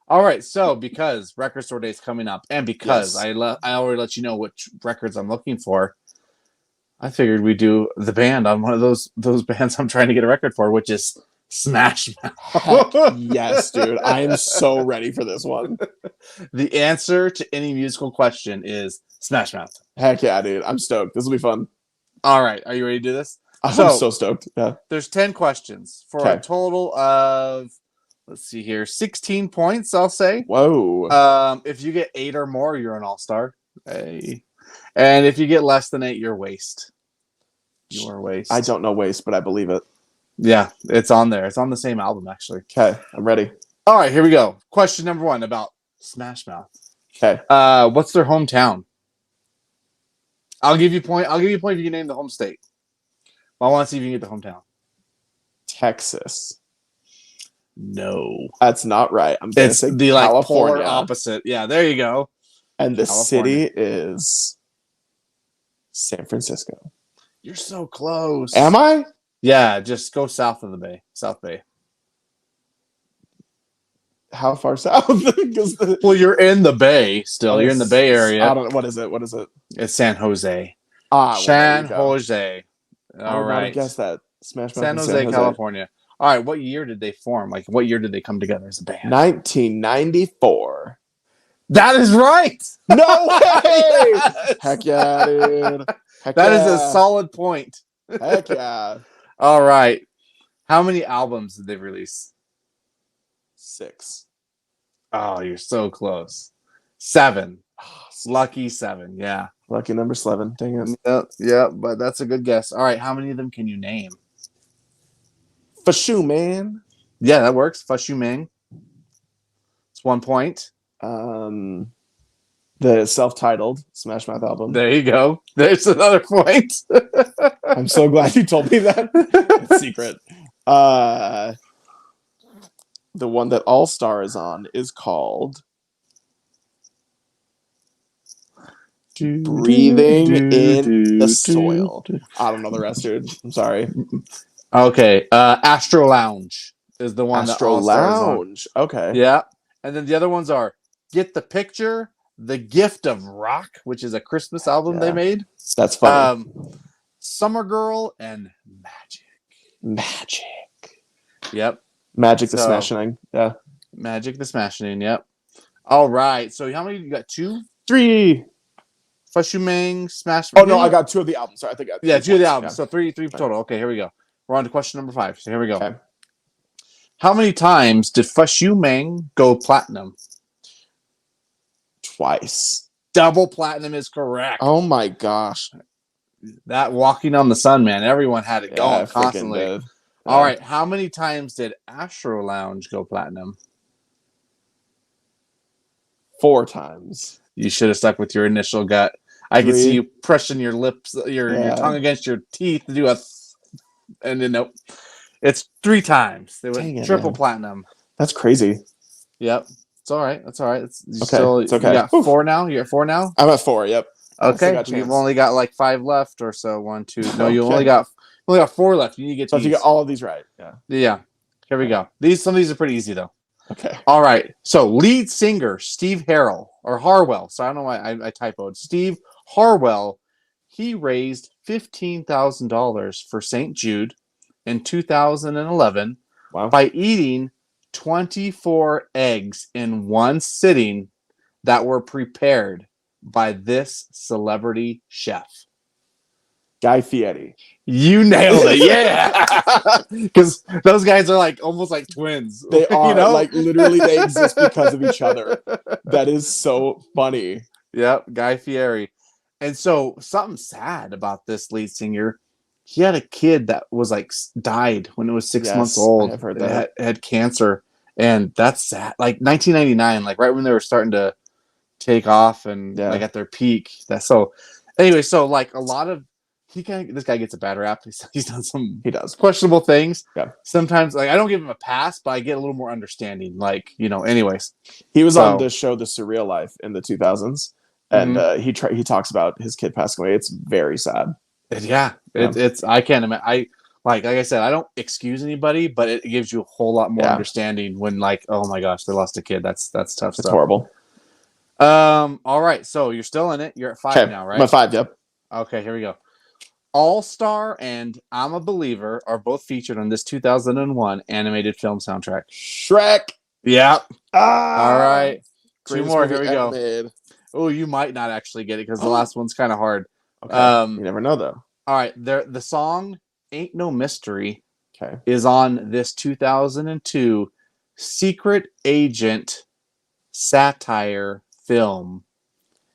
All right. So because Record Store Day is coming up, and because I already let you know which records I'm looking for, I figured we'd do the band on one of those bands I'm trying to get a record for, which is Smash Mouth. Yes, dude. I am so ready for this one. The answer to any musical question is Smash Mouth. Heck yeah, dude. I'm stoked. This will be fun. All right. Are you ready to do this? I'm so stoked. Yeah. There's 10 questions for a total of, let's see here, 16 points, I'll say. Whoa. If you get 8 or more, you're an all-star. Hey. And if you get less than 8, you're waste. You are waste. I don't know waste, but I believe it. Yeah, it's on there. It's on the same album, actually. Okay, I'm ready. All right, here we go. Question number 1 about Smash Mouth. Okay. What's their hometown? I'll give you a point. I'll give you a point if you can name the home state. I want to see if you can get the hometown. Texas. No, that's not right. I'm gonna say the California. Polar opposite. Yeah, there you go. And the city is San Francisco. You're so close. Am I? Yeah, just go south of the bay. South Bay. How far south? Well, you're in the Bay still. You're in the Bay Area. I don't know. What is it? What is it? It's San Jose. San Jose. All right. Guess that. Smash Mouth. San Jose, California. All right. What year did they form? Like, what year did they come together as a band? 1994. That is right. No way. Yes. Heck yeah, dude. That is a solid point. Heck yeah. All right. How many albums did they release? 6. Oh, you're so close. 7. Oh, lucky 7. Yeah. Lucky number 7. Dang it. Yeah, but that's a good guess. All right. How many of them can you name? For sure, man. Yeah, that works. Fushu Ming. It's 1 point. The self-titled Smash Mouth album. There you go. There's another point. I'm so glad you told me that. It's secret. The one that All Star is on is called Breathing in the Soil. I don't know the rest, dude. I'm sorry. Okay. Astro Lounge is the one Astro Lounge. Okay. Yeah. And then the other ones are Get the Picture, The Gift of Rock, which is a Christmas album they made. That's funny. Summer Girl and Magic. Yep. Magic the Smashing. Yeah. Magic the Smashing. Yep. All right. So how many you got? 2? 3. Fushu Ming, Smash. Oh no, I got 2 of the albums. Sorry, I think I got 2 of the albums. Yeah. So 3 total. Okay, here we go. We're on to question number 5. So here we go. Okay. How many times did Fushu Ming go platinum? Twice. Double platinum is correct. Oh my gosh. That Walking on the Sun, man. Everyone had it going constantly. All right. How many times did Astro Lounge go platinum? 4 times. You should have stuck with your initial gut. I could see you pressing your lips, your tongue against your teeth to do and then nope. It's 3 times. They went triple platinum. That's crazy. Yep. It's all right. That's all right. It's okay. You got 4 now? You're at 4 now? I'm at 4, yep. Okay. You've only got like 5 left or so. 1, 2. No, you only got 4 left. You need to get so if you get all of these right. Yeah. Here we go. Some of these are pretty easy though. Okay. All right. So lead singer Steve Harwell. So I don't know why I typoed. Steve Harwell. He raised $15,000 for St. Jude in 2011 by eating 24 eggs in one sitting that were prepared by this celebrity chef. Guy Fieri. You nailed it, yeah. Because those guys are like almost like twins. They are, like literally they exist because of each other. That is so funny. Yep, Guy Fieri. And so something sad about this lead singer, he had a kid that was like died when it was 6 months old. I've heard that. Had cancer, and that's sad. Like 1999, like right when they were starting to take off and like at their peak. Anyway, so like a lot of this guy gets a bad rap. He's done some He does questionable things. Yeah. Sometimes like I don't give him a pass, but I get a little more understanding. Like, anyways. He was on the show The Surreal Life in the 2000s, and he talks about his kid passing away. It's very sad. It's I can't imagine. Like I said, I don't excuse anybody, but it gives you a whole lot more understanding when like, oh my gosh, they lost a kid. That's tough stuff. It's horrible. All right, so you're still in it. You're at 5 now, right? My 5, yep. Okay, here we go. All Star and I'm a Believer are both featured on this 2001 animated film soundtrack. Shrek. Yep. All right. 2 more. Here we go. Made. Oh, you might not actually get it because the last one's kind of hard. Okay. You never know, though. All right. The song Ain't No Mystery okay. is on this 2002 Secret Agent satire film.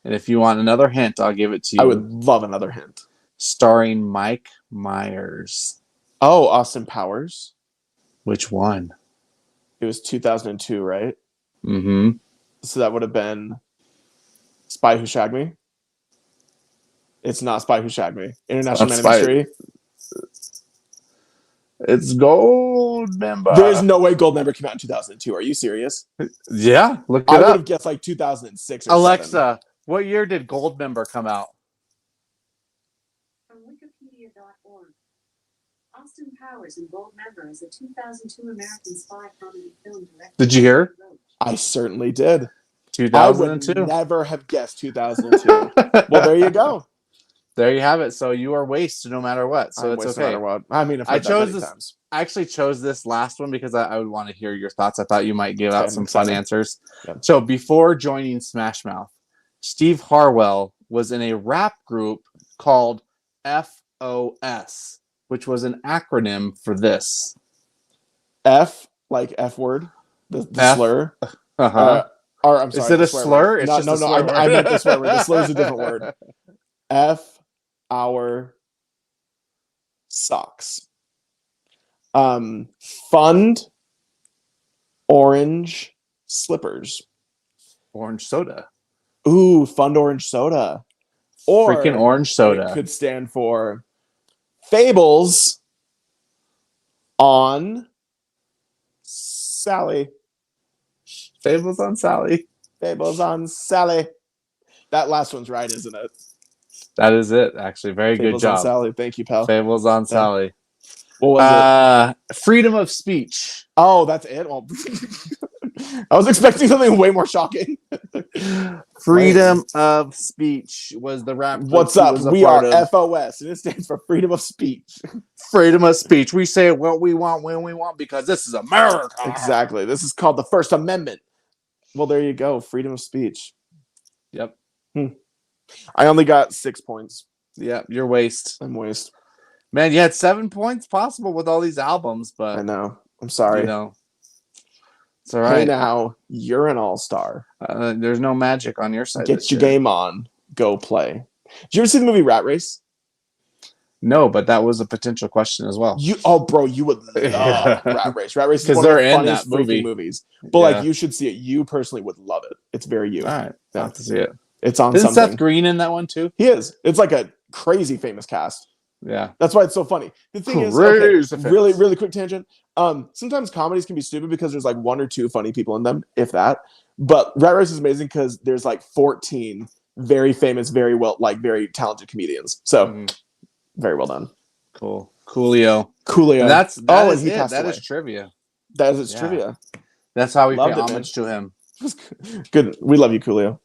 And if you want another hint, I'll give it to you. I would love another hint. Starring Mike Myers. Oh, Austin Powers. Which one? It was 2002, right? Mm-hmm. So that would have been Spy Who Shagged Me. It's not Spy Who Shagged Me. International Man of Mystery. It's Goldmember. There's no way Goldmember came out in 2002. Are you serious? Yeah, look it I up. would have guessed like 2006 or Alexa, 7. What year did Goldmember come out? From Wikipedia.org. Austin Powers in Goldmember is a 2002 American spy comedy film directed. Did you hear? I certainly did. 2002. I would never have guessed 2002. Well, there you go. There you have it. So you are wasted no matter what. So it's okay. No matter what. I mean, I chose this. Times. I actually chose this last one because I would want to hear your thoughts. I thought you might give out some fun answers. Yeah. So before joining Smash Mouth, Steve Harwell was in a rap group called FOS, which was an acronym for this. F, like F word, the slur. Uh-huh. Or I'm sorry. Is it a slur? It's just a slur I meant the swear word. The slur is a different word. F, our socks. Fund orange slippers. Orange soda. Ooh, fund orange soda. Or freaking orange soda. It could stand for Fables on Sally. Fables on Sally. Fables on Sally. That last one's right, isn't it? That is it, actually. Very Fables good job. On Sally. Thank you, pal. Fables on Sally. What was it? Freedom of speech. Oh, that's it? Well, I was expecting something way more shocking. Freedom of speech was the rap. What's up? We are FOS, and it stands for freedom of speech. Freedom of speech. We say what we want when we want because this is America. Exactly. This is called the First Amendment. Well, there you go. Freedom of speech. Yep. I only got 6 points. Yeah, you're waste. I'm waste. Man, you had 7 points possible with all these albums, but I know. I'm sorry. It's all right. Hey, now you're an all-star. There's no magic on your side. Get your game on. Go play. Did you ever see the movie Rat Race? No, but that was a potential question as well. You would love Rat Race. Rat Race is one they're of the in funniest that movie. Movies. But like, you should see it. You personally would love it. It's very you. All right, I'll have to see it. It's on. Isn't Seth Green in that one too? He is. It's like a crazy famous cast. Yeah, that's why it's so funny. The thing is, really quick tangent. Sometimes comedies can be stupid because there's like 1 or 2 funny people in them, if that. But Rat Race is amazing because there's like 14 very famous, very talented comedians. So very well done. Cool. Coolio. That is it. That is trivia. That is trivia. That's how we pay homage to him. Good. We love you, Coolio.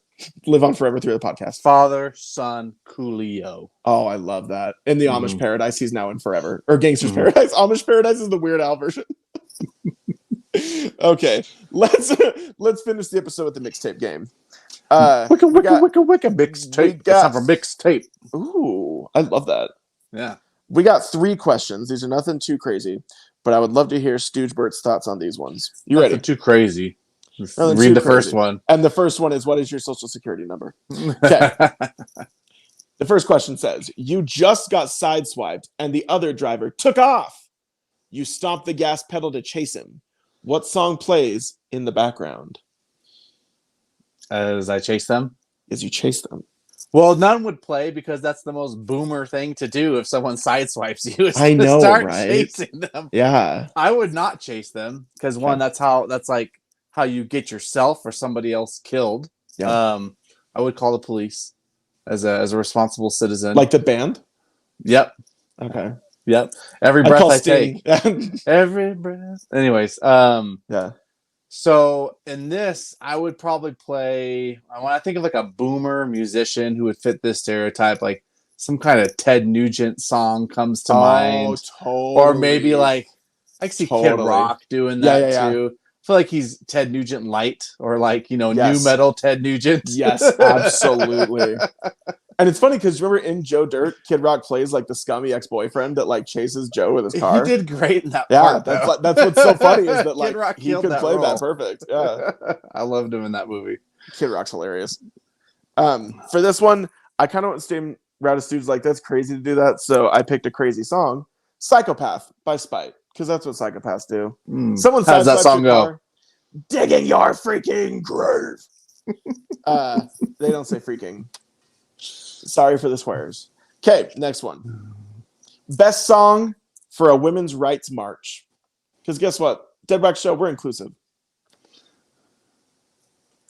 Live on forever through the podcast. Father, son, Coolio. Oh, I love that. In the Amish Paradise, he's now in forever. Or Gangster's Paradise. Amish Paradise is the Weird Al version. Okay, let's finish the episode with the mixtape game. Wicca mixtape. It's time for mixtape. Ooh, I love that. Yeah. We got 3 questions. These are nothing too crazy, but I would love to hear Stooge Bert's thoughts on these ones. You ready? Too crazy. Read the first one. And the first one is, what is your social security number? Okay. The first question says, you just got sideswiped and the other driver took off. You stomped the gas pedal to chase him. What song plays in the background? As I chase them? As you chase them. Well, none would play because that's the most boomer thing to do if someone sideswipes you is I to know, start right? chasing them. Yeah. I would not chase them because one, that's like how you get yourself or somebody else killed. Yeah. I would call the police as a responsible citizen. Like the band? Yep. Okay. Yep. Every I'd breath call I Sting. take. Every breath. Anyways, Yeah. so in this, I would probably play. When I think of like a boomer musician who would fit this stereotype, like some kind of Ted Nugent song comes to mind, totally. or maybe like I see Kid Rock doing that Yeah. too. I feel like he's Ted Nugent light, or like new Yes. metal Ted Nugent. Yes, absolutely. And it's funny because remember in Joe Dirt, Kid Rock plays like the scummy ex-boyfriend that like chases Joe with his car. He did great in that Yeah, part. that's what's so funny is that Kid like Rock he could that play role. that perfect. Yeah. I loved him in that movie. Kid Rock's hilarious. For this one, I kind of went the same route as Stooge. Like that's crazy to do that, so I picked a crazy song, "Psychopath" by Spite, because that's what psychopaths do. Someone How does that song go? car, digging your freaking grave. They don't say freaking. Sorry for the swears. Okay, next one. Best song for a women's rights march. Because guess what? Deadwax show, we're inclusive.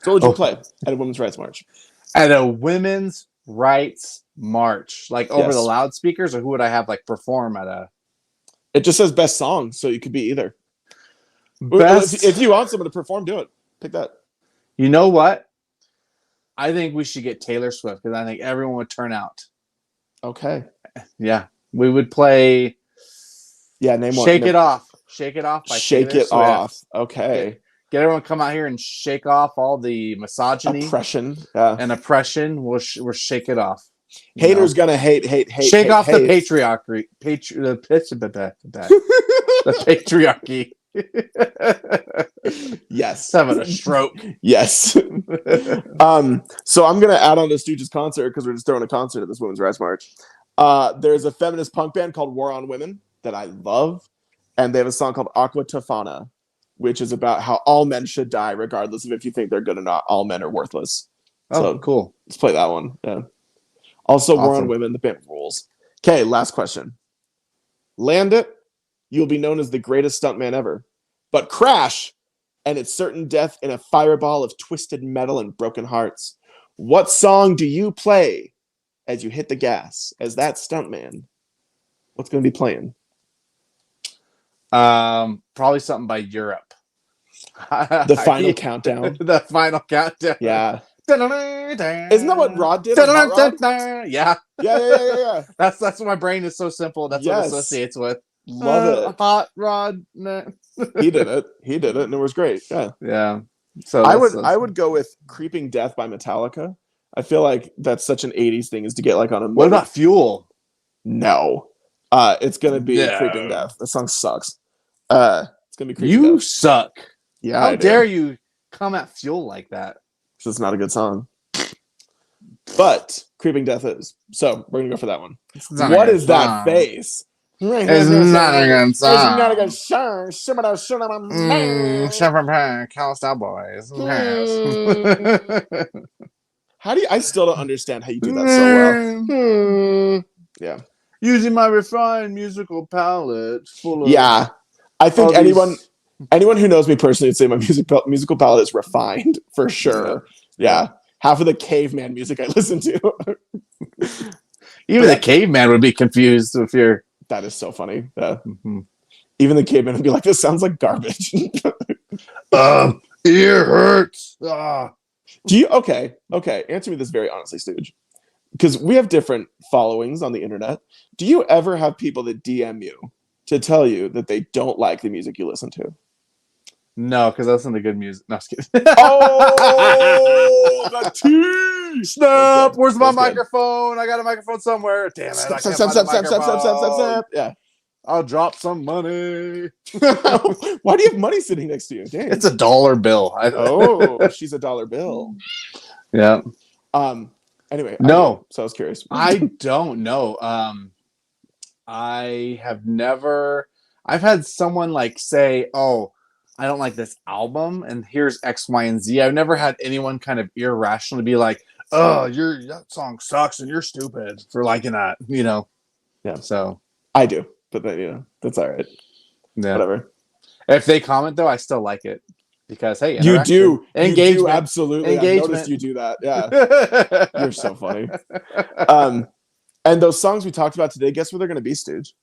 So what would you play at a women's rights march? At a women's rights march, like over the loudspeakers, or who would I have like perform at a? It just says best song, so you could be either. Best. If you want someone to perform, do it. Pick that. You know what? I think we should get Taylor Swift because I think everyone would turn out. Okay. Yeah, we would play. Yeah, name one. Shake It Off. Shake It Off by Shake Taylor It Swift. Off. Okay. Get everyone come out here and shake off all the misogyny, oppression, and oppression. We'll shake it off. Haters gonna hate. Shake off the patriarchy. The patriarchy. Yes. Having a stroke. Yes. So I'm gonna add on to Stooge's concert because we're just throwing a concert at this women's rights march. There's a feminist punk band called War on Women that I love, and they have a song called Aqua Tofana, which is about how all men should die, regardless of if you think they're good or not. All men are worthless. Oh, so cool. Let's play that one. Yeah. Also, awesome. War on Women, the band rules. Okay, last question. Land it, you'll be known as the greatest stuntman ever. But crash, and it's certain death in a fireball of twisted metal and broken hearts. What song do you play as you hit the gas as that stuntman? What's going to be playing? Probably something by Europe. The Final Countdown. The Final Countdown. Yeah. Isn't that what Rod did? Yeah. Yeah. That's what my brain is so simple. That's what it associates with. Love it. Hot Rod. He did it, and it was great. Yeah. Yeah. So I would go with "Creeping Death" by Metallica. I feel like that's such an '80s thing, is to get like on a. What about Fuel? No. It's gonna be "Creeping Death." That song sucks. It's gonna be "Creeping You Death." suck. Yeah. How dare you come at Fuel like that? Because it's not a good song. But "Creeping Death" is. So we're gonna go for that one. What is that face? It's not a good song. It's not a good song. Callous Boys. How do you? I still don't understand how you do that so well. Yeah. Using my refined musical palette full of. Yeah. I think anyone who knows me personally would say my musical palette is refined for sure. Yeah. Half of the caveman music I listen to. Even the caveman would be confused if you're. That is so funny. Even the caveman would be like, "This sounds like garbage." Ear hurts. Do you? Okay. Answer me this very honestly, Stooge. Because we have different followings on the internet. Do you ever have people that DM you to tell you that they don't like the music you listen to? No, because I listen to good music. No, I'm just kidding. Oh, the tea! Snap! Where's my microphone? I got a microphone somewhere. Damn it! Snap. Yeah. I'll drop some money. Why do you have money sitting next to you? Dang. It's $1 bill. Oh, she's a dollar bill. Yeah. Anyway. No. So I was curious. I don't know. I have never. I've had someone like say, "Oh, I don't like this album, and here's X, Y, and Z." I've never had anyone kind of irrationally be like, oh, that song sucks and you're stupid for liking that, Yeah. So I do, but then, that's all right. Yeah. Whatever. If they comment though, I still like it because hey, you do engagement, absolutely. engagement. I've noticed you do that. Yeah, you're so funny. And those songs we talked about today, guess where they're going to be, Stooge?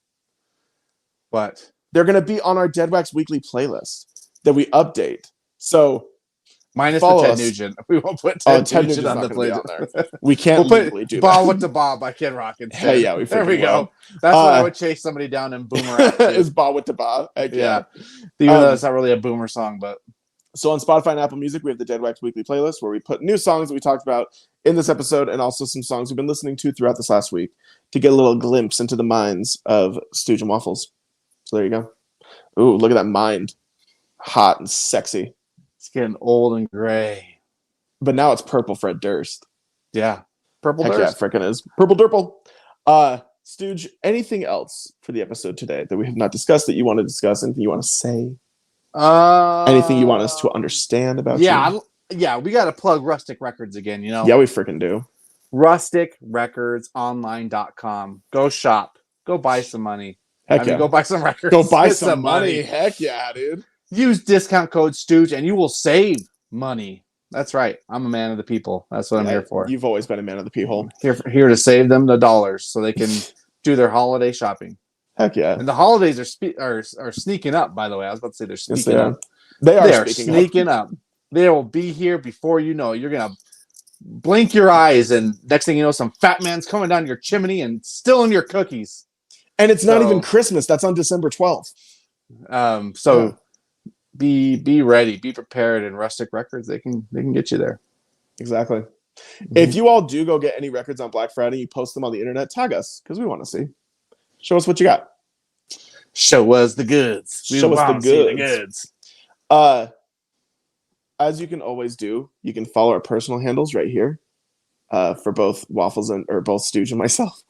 What? They're going to be on our Deadwax weekly playlist that we update. So minus the Ted Nugent. We won't put Ted Nugent on the playlist. We can't legally do Bob that. with the Bob by Kid Rock instead. Hey, yeah, there we go. That's when I would chase somebody down and boomer. Is Bob with the Bob? Yeah. Even though it's not really a boomer song, but. So on Spotify and Apple Music, we have the Deadwax weekly playlist where we put new songs that we talked about in this episode and also some songs we've been listening to throughout this last week to get a little glimpse into the minds of Stooge and Waffles. So there you go. Ooh, look at that mind. Hot and sexy. It's getting old and gray. But now it's purple Fred Durst. Yeah. Purple Durst. Yeah, frickin' is. Purple Durple. Stooge, anything else for the episode today that we have not discussed that you want to discuss? Anything you want to say? Anything you want us to understand about you? Yeah, we got to plug Rustic Records again, Yeah, we freaking do. RusticRecordsOnline.com. Go shop. Go buy some money. Heck yeah. Go buy some records. Go buy some money. Heck yeah, dude. Use discount code Stooge and you will save money. That's right. I'm a man of the people. That's what I'm here for. You've always been a man of the people. Here to save them the dollars so they can do their holiday shopping. Heck yeah. And the holidays are sneaking up, by the way. I was about to say they're sneaking up. They are sneaking up. They will be here before you know it. You're going to blink your eyes and next thing you know, some fat man's coming down your chimney and stealing your cookies. And it's not even Christmas. That's on December 12th. Be ready, be prepared. And Rustic Records, they can get you there. Exactly. Mm-hmm. If you all do go get any records on Black Friday, you post them on the internet, tag us because we want to see. Show us what you got. Show us the goods. Show us the goods. As you can always do, you can follow our personal handles right here. For both Waffles or both Stooge and myself,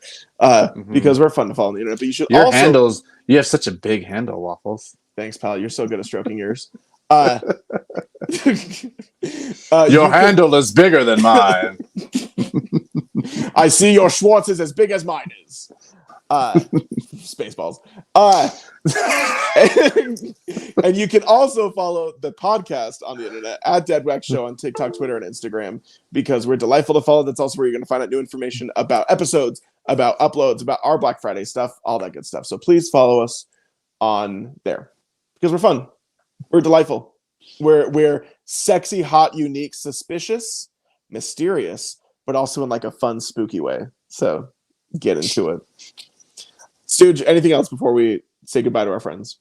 because we're fun to follow on the internet. But you should your handles. You have such a big handle, Waffles. Thanks, pal. You're so good at stroking yours. Your handle is bigger than mine. I see your Schwartz is as big as mine is. Spaceballs. And you can also follow the podcast on the internet at Deadwax Show on TikTok, Twitter, and Instagram because we're delightful to follow. That's also where you're going to find out new information about episodes, about uploads, about our Black Friday stuff, all that good stuff. So please follow us on there because we're fun. We're delightful. We're sexy, hot, unique, suspicious, mysterious, but also in like a fun, spooky way. So get into it. Stooge, anything else before we say goodbye to our friends?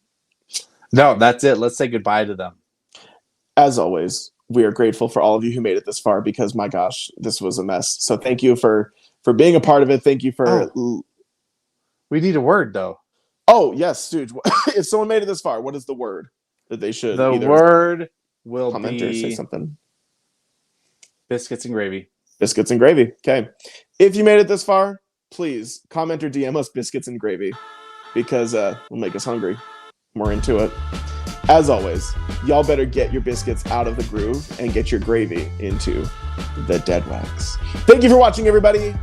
No, that's it. Let's say goodbye to them. As always, we are grateful for all of you who made it this far because, my gosh, this was a mess. So thank you for being a part of it. Thank you for... We need a word, though. Oh, yes, Stooge. If someone made it this far, what is the word that they should The word will comment be... or say something. Biscuits and gravy. Biscuits and gravy. Okay. If you made it this far, please comment or DM us biscuits and gravy because it'll make us hungry. We're into it. As always, y'all better get your biscuits out of the groove and get your gravy into the Deadwax. Thank you for watching, everybody.